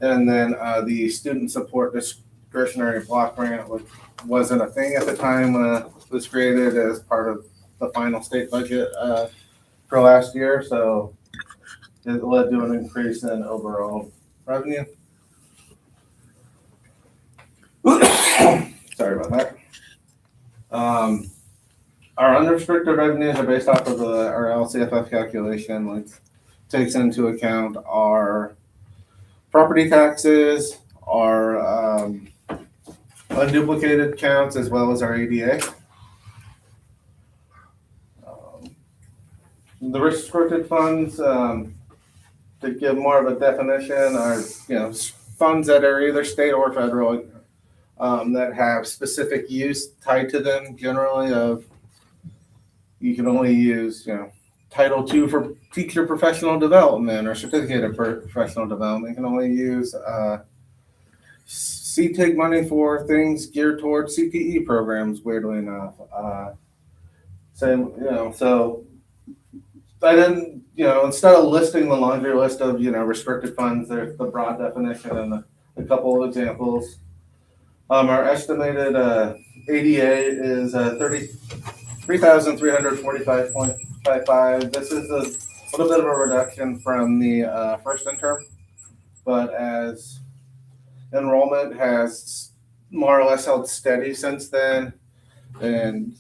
and then the student support discretionary block grant, which wasn't a thing at the time, was created as part of the final state budget for last year, so it led to an increase in overall revenue. Sorry about that. Our unrestricted revenues are based off of our LCFF calculation, which takes into account our property taxes, our unduplicated counts, as well as our ADA. The restricted funds, to give more of a definition, are funds that are either state or federal, that have specific use tied to them. Generally, you can only use Title II for teacher professional development or certificate of professional development. You can only use CTIG money for things geared towards CTE programs. Weirdly enough, so I didn't instead of listing the laundry list of restricted funds, there's the broad definition and a couple of examples. Our estimated ADA is 33,345.55. This is a little bit of a reduction from the first intern, but as enrollment has more or less held steady since then, and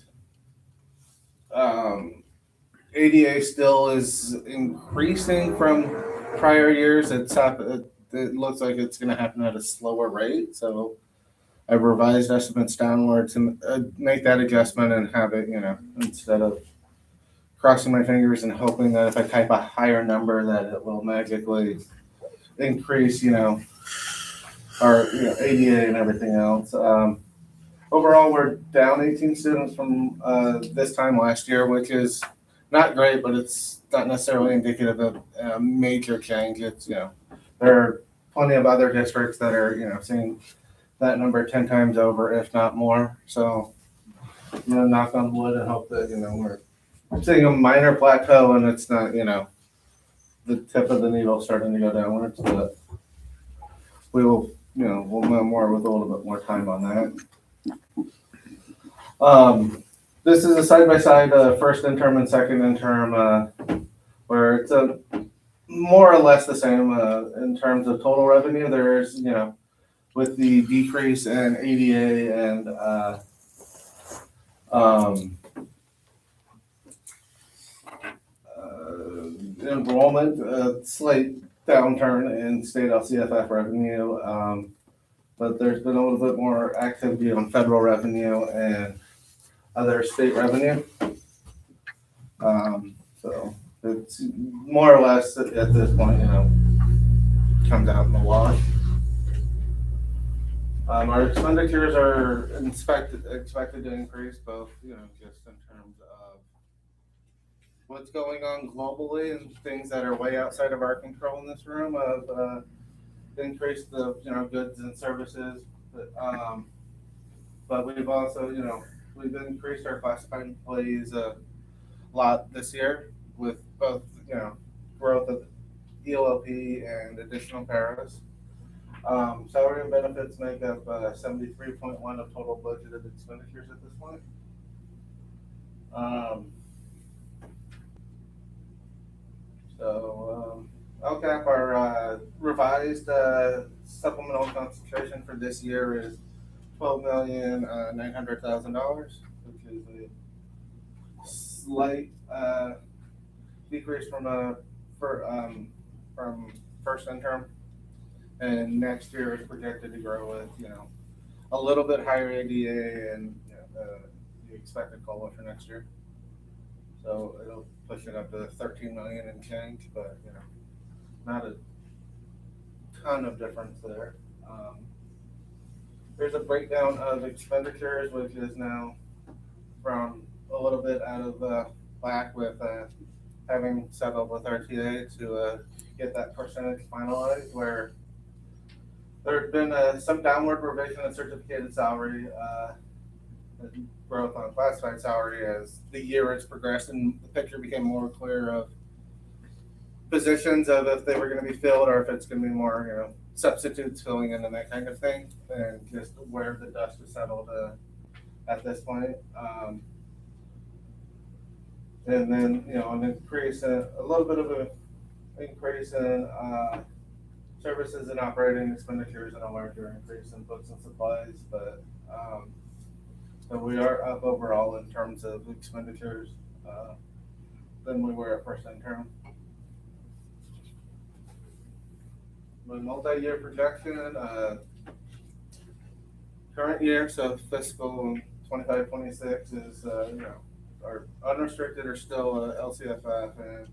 ADA still is increasing from prior years. It looks like it's going to happen at a slower rate, so I've revised estimates downward to make that adjustment and have it, instead of crossing my fingers and hoping that if I type a higher number that it will magically increase, our ADA and everything else. Overall, we're down 18 students from this time last year, which is not great, but it's not necessarily indicative of a major change. It's, there are plenty of other districts that are, seeing that number 10 times over, if not more. So I'm gonna knock on wood and hope that we're seeing a minor plateau and it's not the tip of the needle starting to go downwards. But we will we'll know more with a little bit more time on that. This is a side-by-side first interim and second interim where it's more or less the same in terms of total revenue. There's with the decrease in ADA and enrollment, slight downturn in state LCFF revenue, but there's been a little bit more activity on federal revenue and other state revenue. So it's more or less at this point, comes out in the wash. Our expenditures are expected to increase both, just in terms of what's going on globally and things that are way outside of our control in this room of increase the, goods and services. But we've also, we've increased our classified employees a lot this year with both, growth of ELOP and additional paras. Salary and benefits make up 73.1 of total budgeted expenditures at this point. LCAP, our revised supplemental concentration for this year is $12,900,000, which is a slight decrease from first interim. And next year is projected to grow with, a little bit higher ADA and the expected COLA for next year. So it'll push it up to 13 million and change, but not a ton of difference there. There's a breakdown of expenditures, which is now from a little bit out of whack with having settled with RTA to get that percentage finalized, where there's been some downward revision of certificated salary, growth on classified salary as the year has progressed, and the picture became more clear of positions of if they were going to be filled or if it's going to be more, substitutes filling in and that kind of thing, and just where the dust is settled at this point. And then, an increase, a little bit of an increase in services and operating expenditures and a larger increase in books and supplies, but so we are up overall in terms of expenditures than we were at first interim. My multi-year projection, current year, so fiscal 25-26 is, our unrestricted are still LCFF and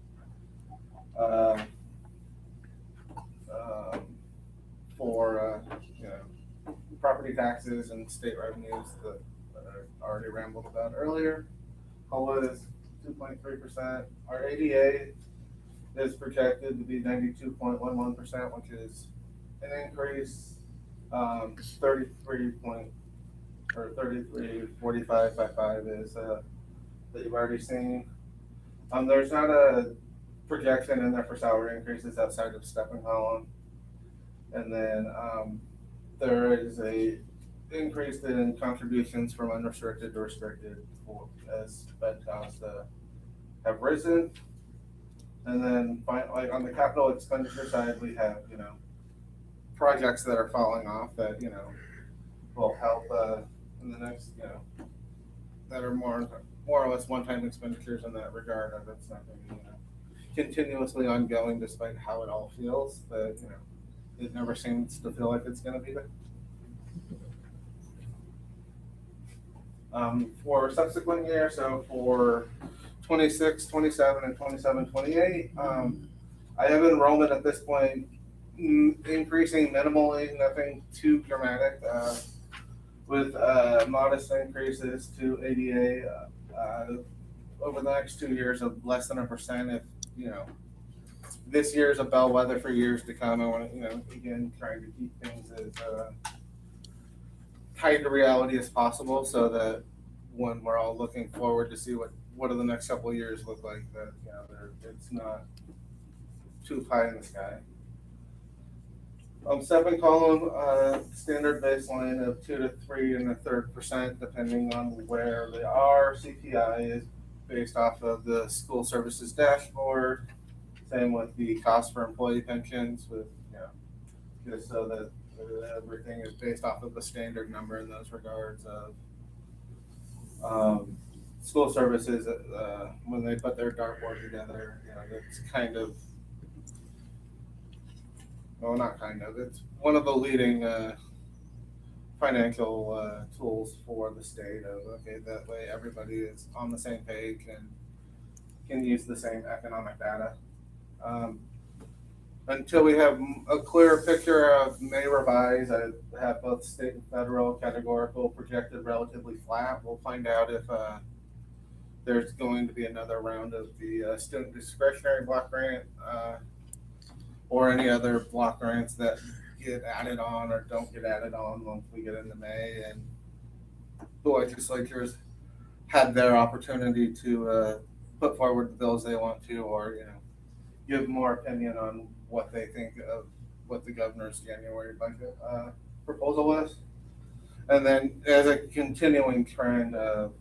for property taxes and state revenues that I already rambled about earlier. COLA is 2.3%. Our ADA is projected to be 92.11%, which is an increase 33.4555 is that you've already seen. There's not a projection in there for salary increases outside of stepping column. And then there is a increase in contributions from unrestricted to restricted as bed costs have risen. And then like on the capital expenditure side, we have, projects that are falling off that, will help in the next, that are more or less one-time expenditures in that regard. And that's not going to be, continuously ongoing despite how it all feels, but, it never seems to feel like it's going to be there. For subsequent years, so for 26, 27, and 27, 28, I have enrollment at this point increasing minimally, nothing too dramatic, with modest increases to ADA over the next 2 years of less than 1%. If, this year is a bellwether for years to come. I want to, again, trying to keep things as tied to reality as possible, so that when we're all looking forward to see what do the next couple of years look like, that it's not too high in the sky. Second column, standard baseline of 2 to 3 1/3%, depending on where they are. CPI is based off of the school services dashboard. Same with the cost for employee pensions, with just so that everything is based off of the standard number in those regards of school services. When they put their dartboard together, it's kind of well, not kind of, it's one of the leading financial tools for the state of, okay, that way everybody is on the same page and can use the same economic data. Until we have a clearer picture of may revise, I have both state and federal categorical projected relatively flat. We'll find out if there's going to be another round of the student discretionary block grant or any other block grants that get added on or don't get added on once we get into May, and the legislatures had their opportunity to put forward the bills they want to, or give more opinion on what they think of what the governor's January budget proposal was. And then as a continuing trend of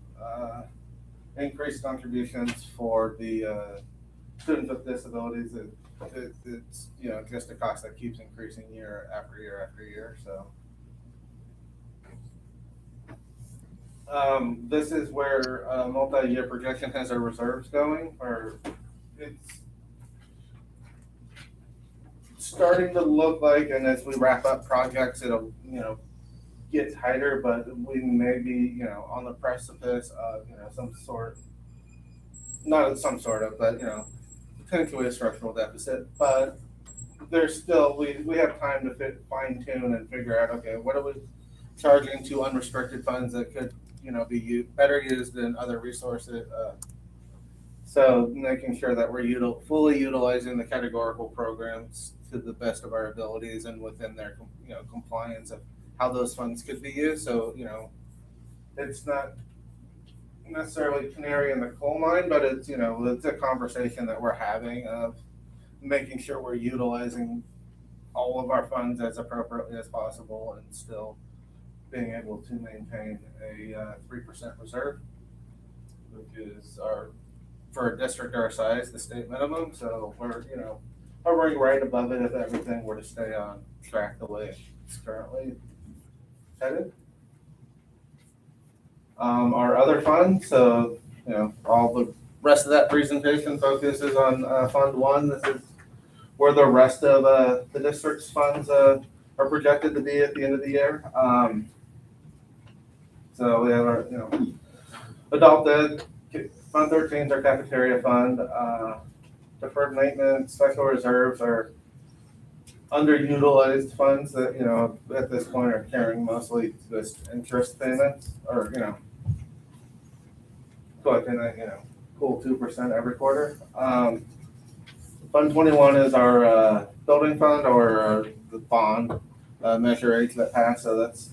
increased contributions for the students with disabilities, it's just a cost that keeps increasing year after year after year. So this is where multi-year projection has our reserves going, or it's starting to look like, and as we wrap up projects, it'll get tighter, but we may be on the precipice of some sort, not some sort of, but potentially a structural deficit. But there's still, we have time to fine tune and figure out, okay, what are we charging to unrestricted funds that could be better used than other resources. So making sure that we're fully utilizing the categorical programs to the best of our abilities and within their compliance of how those funds could be used. So it's not necessarily canary in the coal mine, but it's it's a conversation that we're having of making sure we're utilizing all of our funds as appropriately as possible and still being able to maintain a 3% reserve, which is for a district our size, the state minimum. So we're hovering right above it if everything were to stay on track the way it's currently headed. Our other funds, so all the rest of that presentation focuses on Fund 1. This is where the rest of the district's funds are projected to be at the end of the year. So we have our adult ed, Fund 13 is our cafeteria fund. Deferred maintenance, special reserves are underutilized funds that at this point are carrying mostly just interest payments, or collecting that cool 2% every quarter. Fund 21 is our building fund, or the bond Measure H that passed. So that's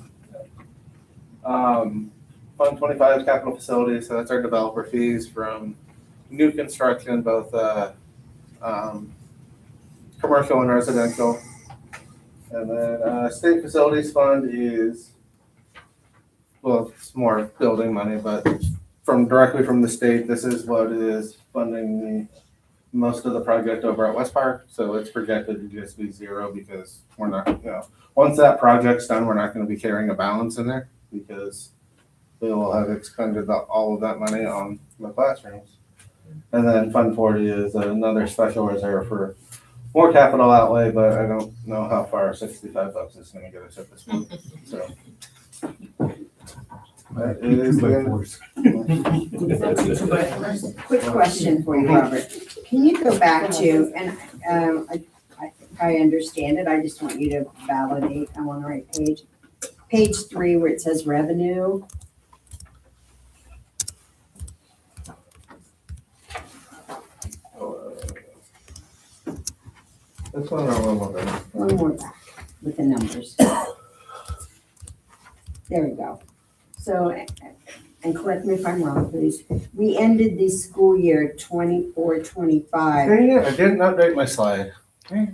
Fund 25 is capital facilities. So that's our developer fees from new construction, both commercial and residential. And then state facilities fund is, well, it's more building money, but directly from the state. This is what is funding most of the project over at West Park. So it's projected to just be zero because we're not, once that project's done, we're not going to be carrying a balance in there because we will have expended all of that money on the classrooms. And then Fund 40 is another special reserve for more capital outlay, but I don't know how far $65 is going to get us at this point. So that is Quick question for you, Robert. Can you go back to, and I think I understand it, I just want you to validate, I'm on the right page. Page 3 where it says revenue. This one or one more back? One more back with the numbers. There we go. So, and correct me if I'm wrong, please. We ended the school year 24-25. Dang it, I didn't update my slide. I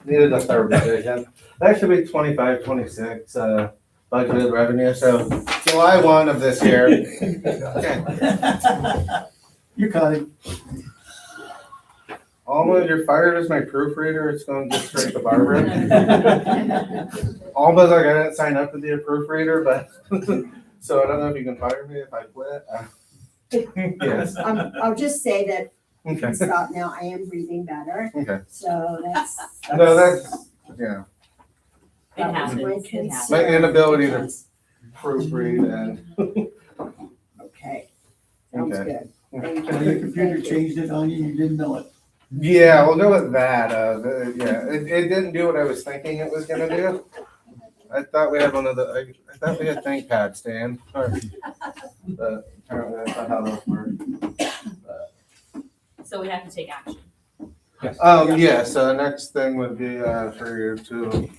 needed a third revision. That should be 25-26 budgeted revenue. So July 1 of this year. You're cutting. Almost, you're fired as my proofreader. It's going to get straight to Barbara. Almost, like I didn't sign up to be a proofreader, but so I don't know if you can fire me if I quit. Yes. I'll just say that I can stop now. I am breathing better. Okay. So that's. No, that's, yeah, That was happens. my It happens. my concern. inability to proofread and, Okay, sounds okay. good. Thank Now your you. computer Thank you. changed it on you, you didn't know it. Yeah, we'll go with that. Yeah, it didn't do what I was thinking it was gonna do. I thought we had one of the, I thought we had ThinkPads, Dan. But apparently that's not how those work. So we have to take action. Yeah, so the next thing would be, for you to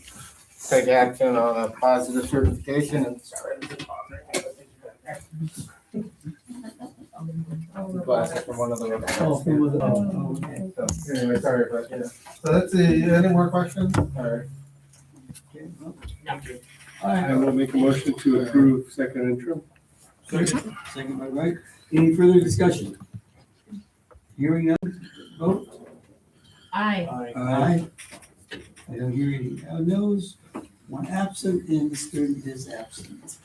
take action on a positive certification and sorry. Glasses from one of the. Okay. So, anyway, sorry, but yeah. So let's see, any more questions? All right. Okay, well, I will make a motion to approve second interim. Second by Wright. Any further discussion? Hearing none, vote. Aye. Aye. I don't hear any no's, one absent, and the student is absent.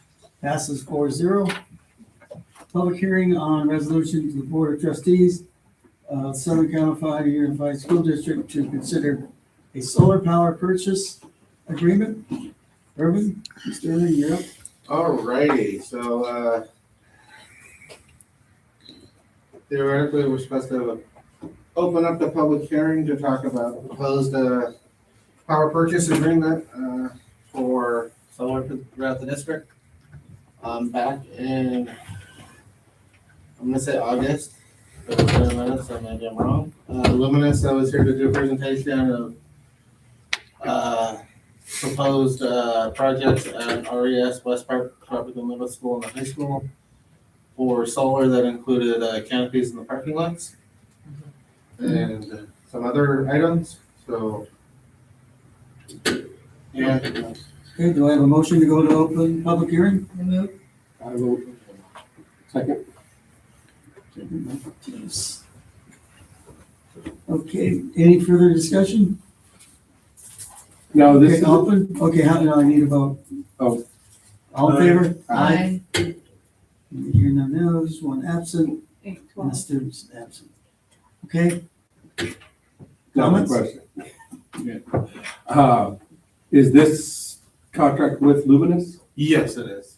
Passes 4-0. Public hearing on resolution to the Board of Trustees of Southern California Unified School District to consider a solar power purchase agreement. Irvin, Mr. Irvin, you're up. Alrighty, so, theoretically, we're supposed to open up the public hearing to talk about proposed, power purchase agreement, for solar throughout the district. Back in, I'm gonna say August, but it's been a minute, so maybe I'm wrong. Luminous, I was here to do a presentation of, proposed, projects at RES West Park Tropical Middle School and the high school for solar that included, canopies in the parking lots and some other items, so. Yeah. Okay, do I have a motion to go to open public hearing? I will. Second. Okay, any further discussion? No, this Okay, is, open, okay, how do I need a vote? Oh. All in favor? Aye. Hearing none no's, one absent, and the student's absent. Okay, now my Comments? question. Yeah. Is this contract with Luminous? Yes, it is.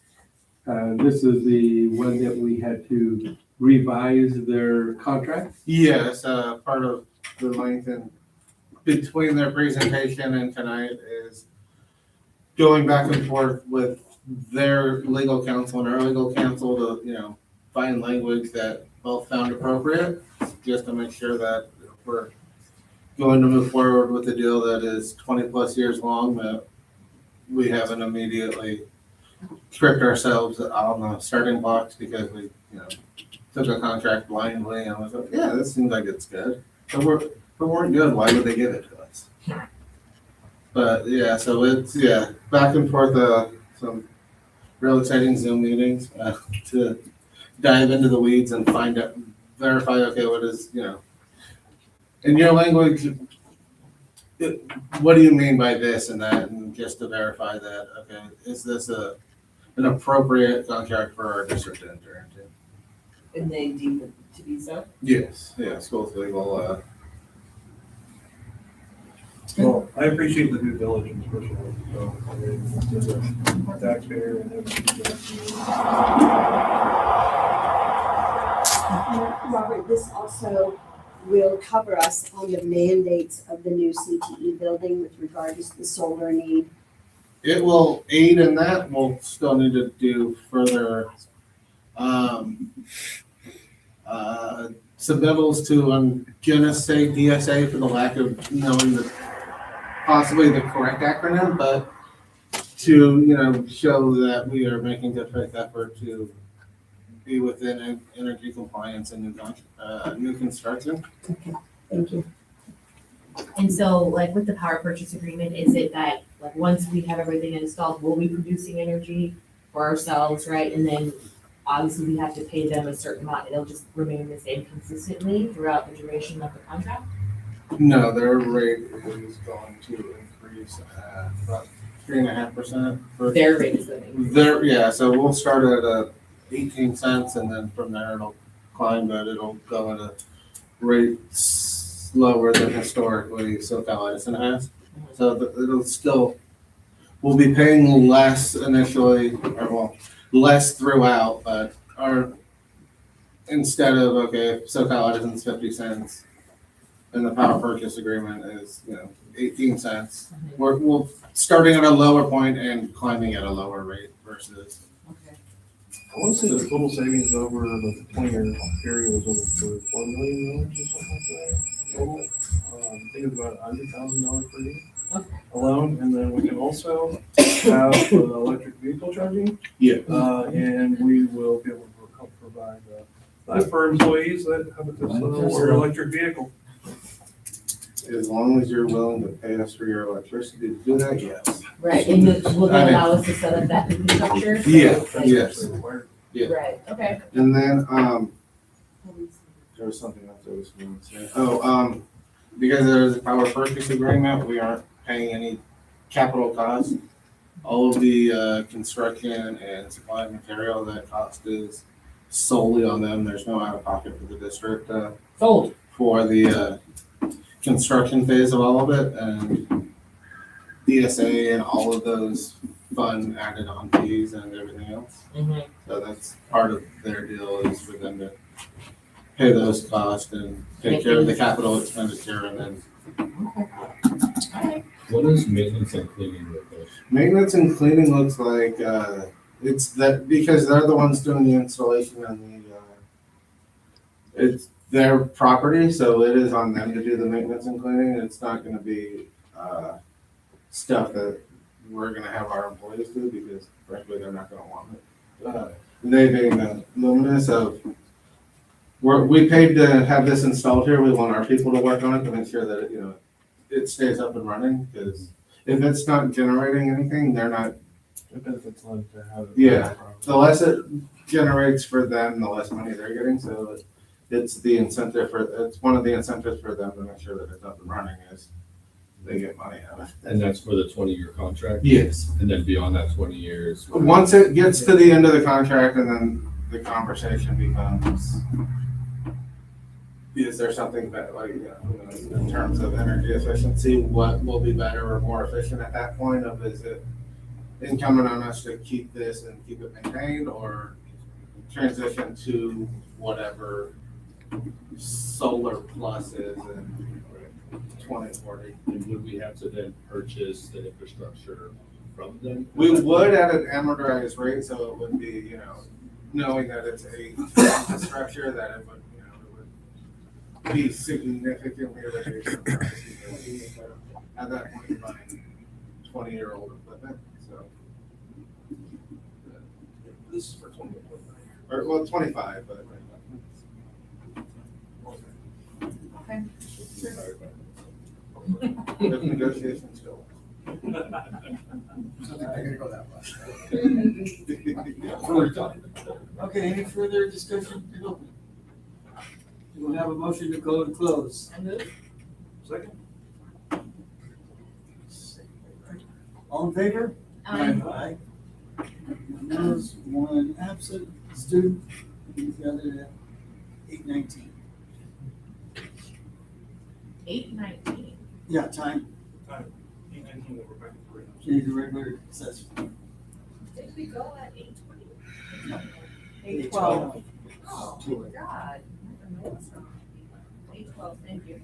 This is the one that we had to revise their contract? Yes, part of the length and between their presentation and tonight is going back and forth with their legal counsel and our legal counsel to, find language that both found appropriate, just to make sure that if we're going to move forward with a deal that is 20+ years long, that we haven't immediately tripped ourselves on the starting blocks because we, took a contract blindly and was like, yeah, this seems like it's good. If it weren't good, why would they give it to us? But yeah, so it's, back and forth, some real exciting Zoom meetings, to dive into the weeds and find out, verify, okay, what is, in your language, what do you mean by this and that? And just to verify that, okay, is this an appropriate contract for our district to enter into? And they deem it to be so? Yes, school's legal, Well, I appreciate the due diligence, personally, so, I mean, as a taxpayer and everything. Robert, this also will cover us on the mandates of the new CTE building with regard to the solar need. it will aid in that. We'll still need to do further, submittals to, I'm gonna say DSA for the lack of knowing possibly the correct acronym, but to, show that we are making good faith effort to be within energy compliance and new construction. Thank you. And so, like, with the power purchase agreement, is it that, like, once we have everything installed, we'll be producing energy for ourselves, right? And then obviously we have to pay them a certain amount, it'll just remain the same consistently throughout the duration of the contract? No, their rate is going to increase at about 3.5%. Their rate is going So we'll start at 18 cents and then from there it'll climb, but it'll go at a rates lower than historically SoCal Edison has. So it'll still, we'll be paying less initially, or well, less throughout, but instead of, okay, if SoCal Edison's 50 cents and the power purchase agreement is, 18 cents, we're starting at a lower point and climbing at a lower rate versus. I want to say the total savings over the 20-year period was over $4 million or something like that. Total. I think it's about $100,000 per year alone. And then we can also have electric vehicle charging. Yeah. And we will be able to help provide that for employees that have a Tesla or electric vehicle. As long as you're willing to pay us for your electricity to do that, yes. Right, and will they allow us to set up that infrastructure? So Yeah, like- yes. Yeah. Right, okay. And then, there was something else I was going to say. Oh, because there's a power purchase agreement, we aren't paying any capital costs. All of the construction and supply of material, that cost is solely on them. There's no out of pocket for the district. Sold. For the construction phase of all of it, and DSA and all of those fund added on fees and everything else. So that's part of their deal, is for them to pay those costs and take care of the capital expenditure, and then What is maintenance and cleaning with this? maintenance and cleaning looks like, it's that, because they're the ones doing the installation and it's their property, so it is on them to do the maintenance and cleaning. It's not gonna be, stuff that we're gonna have our employees do, because frankly, they're not gonna want it. They being Luminous of, we paid to have this installed here, we want our people to work on it to make sure that, it stays up and running, because if it's not generating anything, they're not. It benefits them to have it. Yeah, the less it generates for them, the less money they're getting, so it's the incentive it's one of the incentives for them to make sure that it's up and running, is they get money out of it. And that's for the 20-year contract? Yes. And then beyond that 20 years? Once it gets to the end of the contract, and then the conversation becomes, is there something that, like, in terms of energy efficiency, what will be better or more efficient at that point? Of, is it incumbent on us to keep this and keep it maintained, or transition to whatever solar plus is in 2040? And would we have to then purchase the infrastructure from them? We would at an amortized rate, so it would be, knowing that it's a infrastructure, that it would, it would be significantly reduced in price, because at that point, you're buying 20-year-old equipment, so. This is for 20. Or, well, 25, but. Okay. If negotiations go. I gotta go that way. Okay, any further discussion? We'll have a motion to go to close. I move. Second? All in favor? Aye. Noes, one absent, student, the other at 8:19. 8:19. Yeah, time, 8:19, we're back to 3. change the regular session. Did we go at 8:20? 8:12. Oh, Too late. God. 8:12, thank you.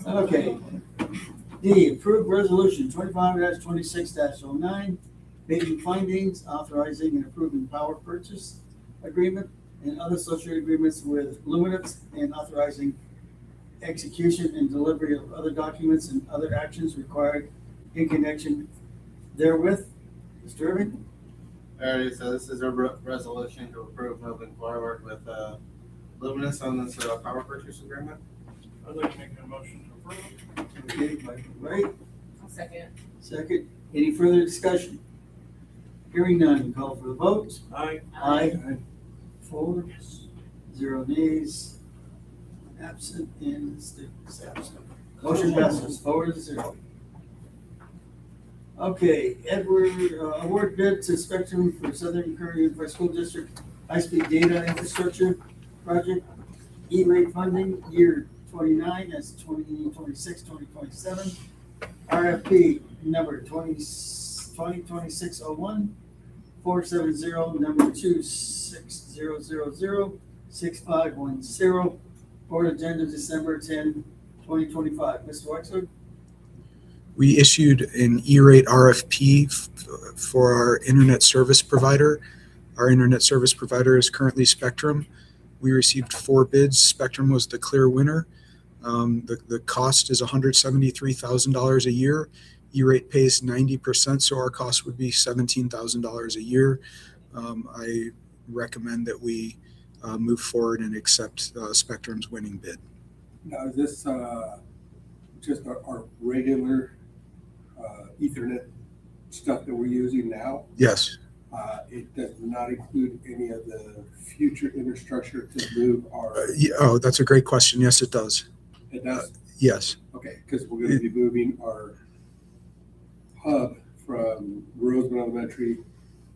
Okay. D, approved resolution 25-26-09, making findings, authorizing and approving power purchase agreement and other associated agreements with Luminance, and authorizing execution and delivery of other documents and other actions required in connection therewith. Mr. Irving? Alright, so this is a resolution to approve moving forward with Luminous on this power purchase agreement. I'd like to make a motion to approve. Okay, Michael Wright, I'll second. second. Any further discussion? Hearing none, call for the vote. Aye. Aye. 4, 0 nays, absent, and students absent. Motion passes 4-0. Okay, Edward, award bid to Spectrum for Southern Curry Unified School District high-speed data infrastructure project, E-rate funding, year 29, that's 2026, 2027. RFP number 2026-01, 470, number 26006510, board agenda December 10, 2025. Mr. Wexler? We issued an E-rate RFP for our internet service provider. Our internet service provider is currently Spectrum. We received 4 bids. Spectrum was the clear winner. The cost is $173,000 a year. E-rate pays 90%, so our cost would be $17,000 a year. I recommend that we move forward and accept Spectrum's winning bid. Now, is this just our regular Ethernet stuff that we're using now? Yes. It does not include any of the future infrastructure to move our. Oh, that's a great question. Yes, it does. It does? Yes. Okay, because we're going to be moving our hub from Roseman Elementary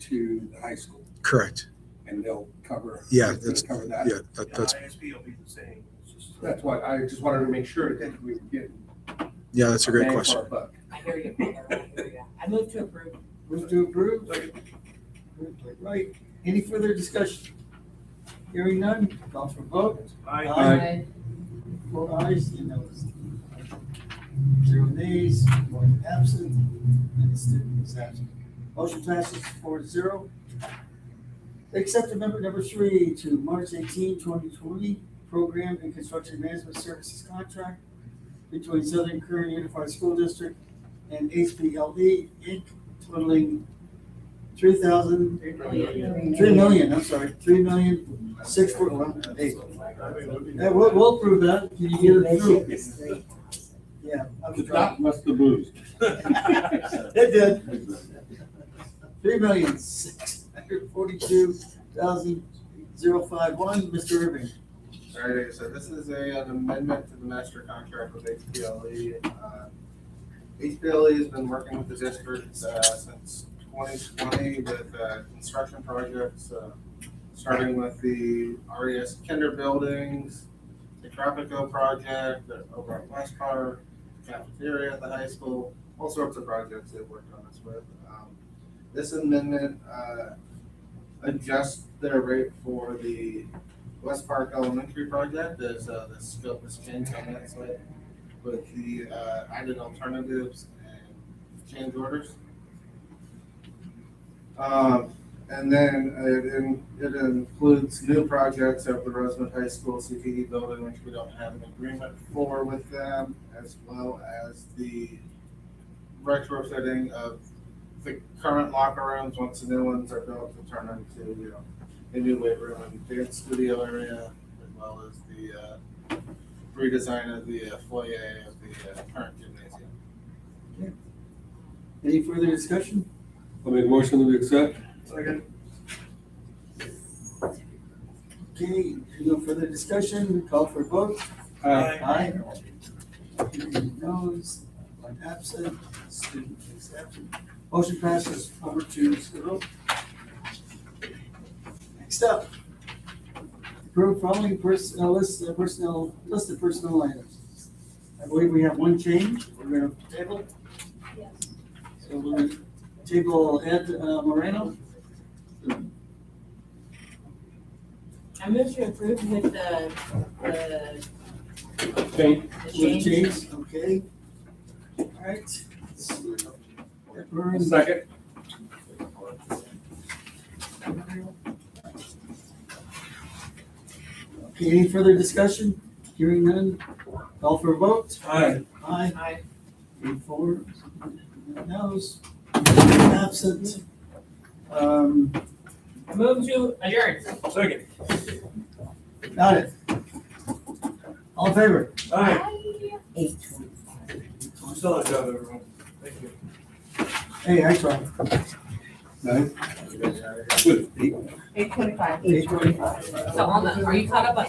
to the high school. Correct. And they'll cover. Yeah, they'll cover that. Yeah, that's. ISP will be the same. It's just- That's why I just wanted to make sure that we were getting. Yeah, that's a great bang for question. our buck. I hear you, brother, I hear you. I move to approve. Move to approve. Right. Any further discussion? Hearing none, call for vote. Aye. 4 ayes, unanimous. 0 nays, 1 absent, and the student is absent. Motion passes 4-0. Accept amendment number 3 to March 18, 2020, Program and Construction Management Services Contract between Southern Kern Unified School District and HPLE Inc., totaling $3 million, I'm sorry, $3,648,000. Yeah, we'll approve that. Can you get it through? Yeah. I was The trying. dot must have moved. It did. $3,642,051. Mr. Irving. All right, so this is an amendment to the master contract with HPLE. HPLE has been working with the district since 2020 with construction projects, starting with the RES Kinder buildings, the Tropico project over at West Park, cafeteria at the high school, all sorts of projects they've worked on us with. This amendment adjusts their rate for the West Park Elementary project as the scope has changed on that site with the added alternatives and change orders. And then it includes new projects at the Roseman High School CTE building, which we don't have an agreement for with them, as well as the retrofitting of the current locker rooms once the new ones are built to turn into, a new weight room and dance studio area, as well as the redesign of the foyer of the current gymnasium. Any further discussion? I'll make a motion that we accept. Second. Okay, no further discussion, call for a vote. Aye. Noes, 1 absent, student is absent. Motion passes 4-0. Next up, approve following personnel list of personnel items. I believe we have one change. We're going to table. Yes. So we're going to table Ed Moreno. I move to approve with the Okay. With change. change, okay. All right. Second. Okay, any further discussion? Hearing none, call for a vote. Aye. Aye. Aye. 8-4, noes, absent. Move to adjourn. Second. Got it. All in favor? Aye. 8:25. I'm still on job, everyone. Thank you. Hey, I tried. Nine. Good. 8:25. 8:25. So on the, are you caught up on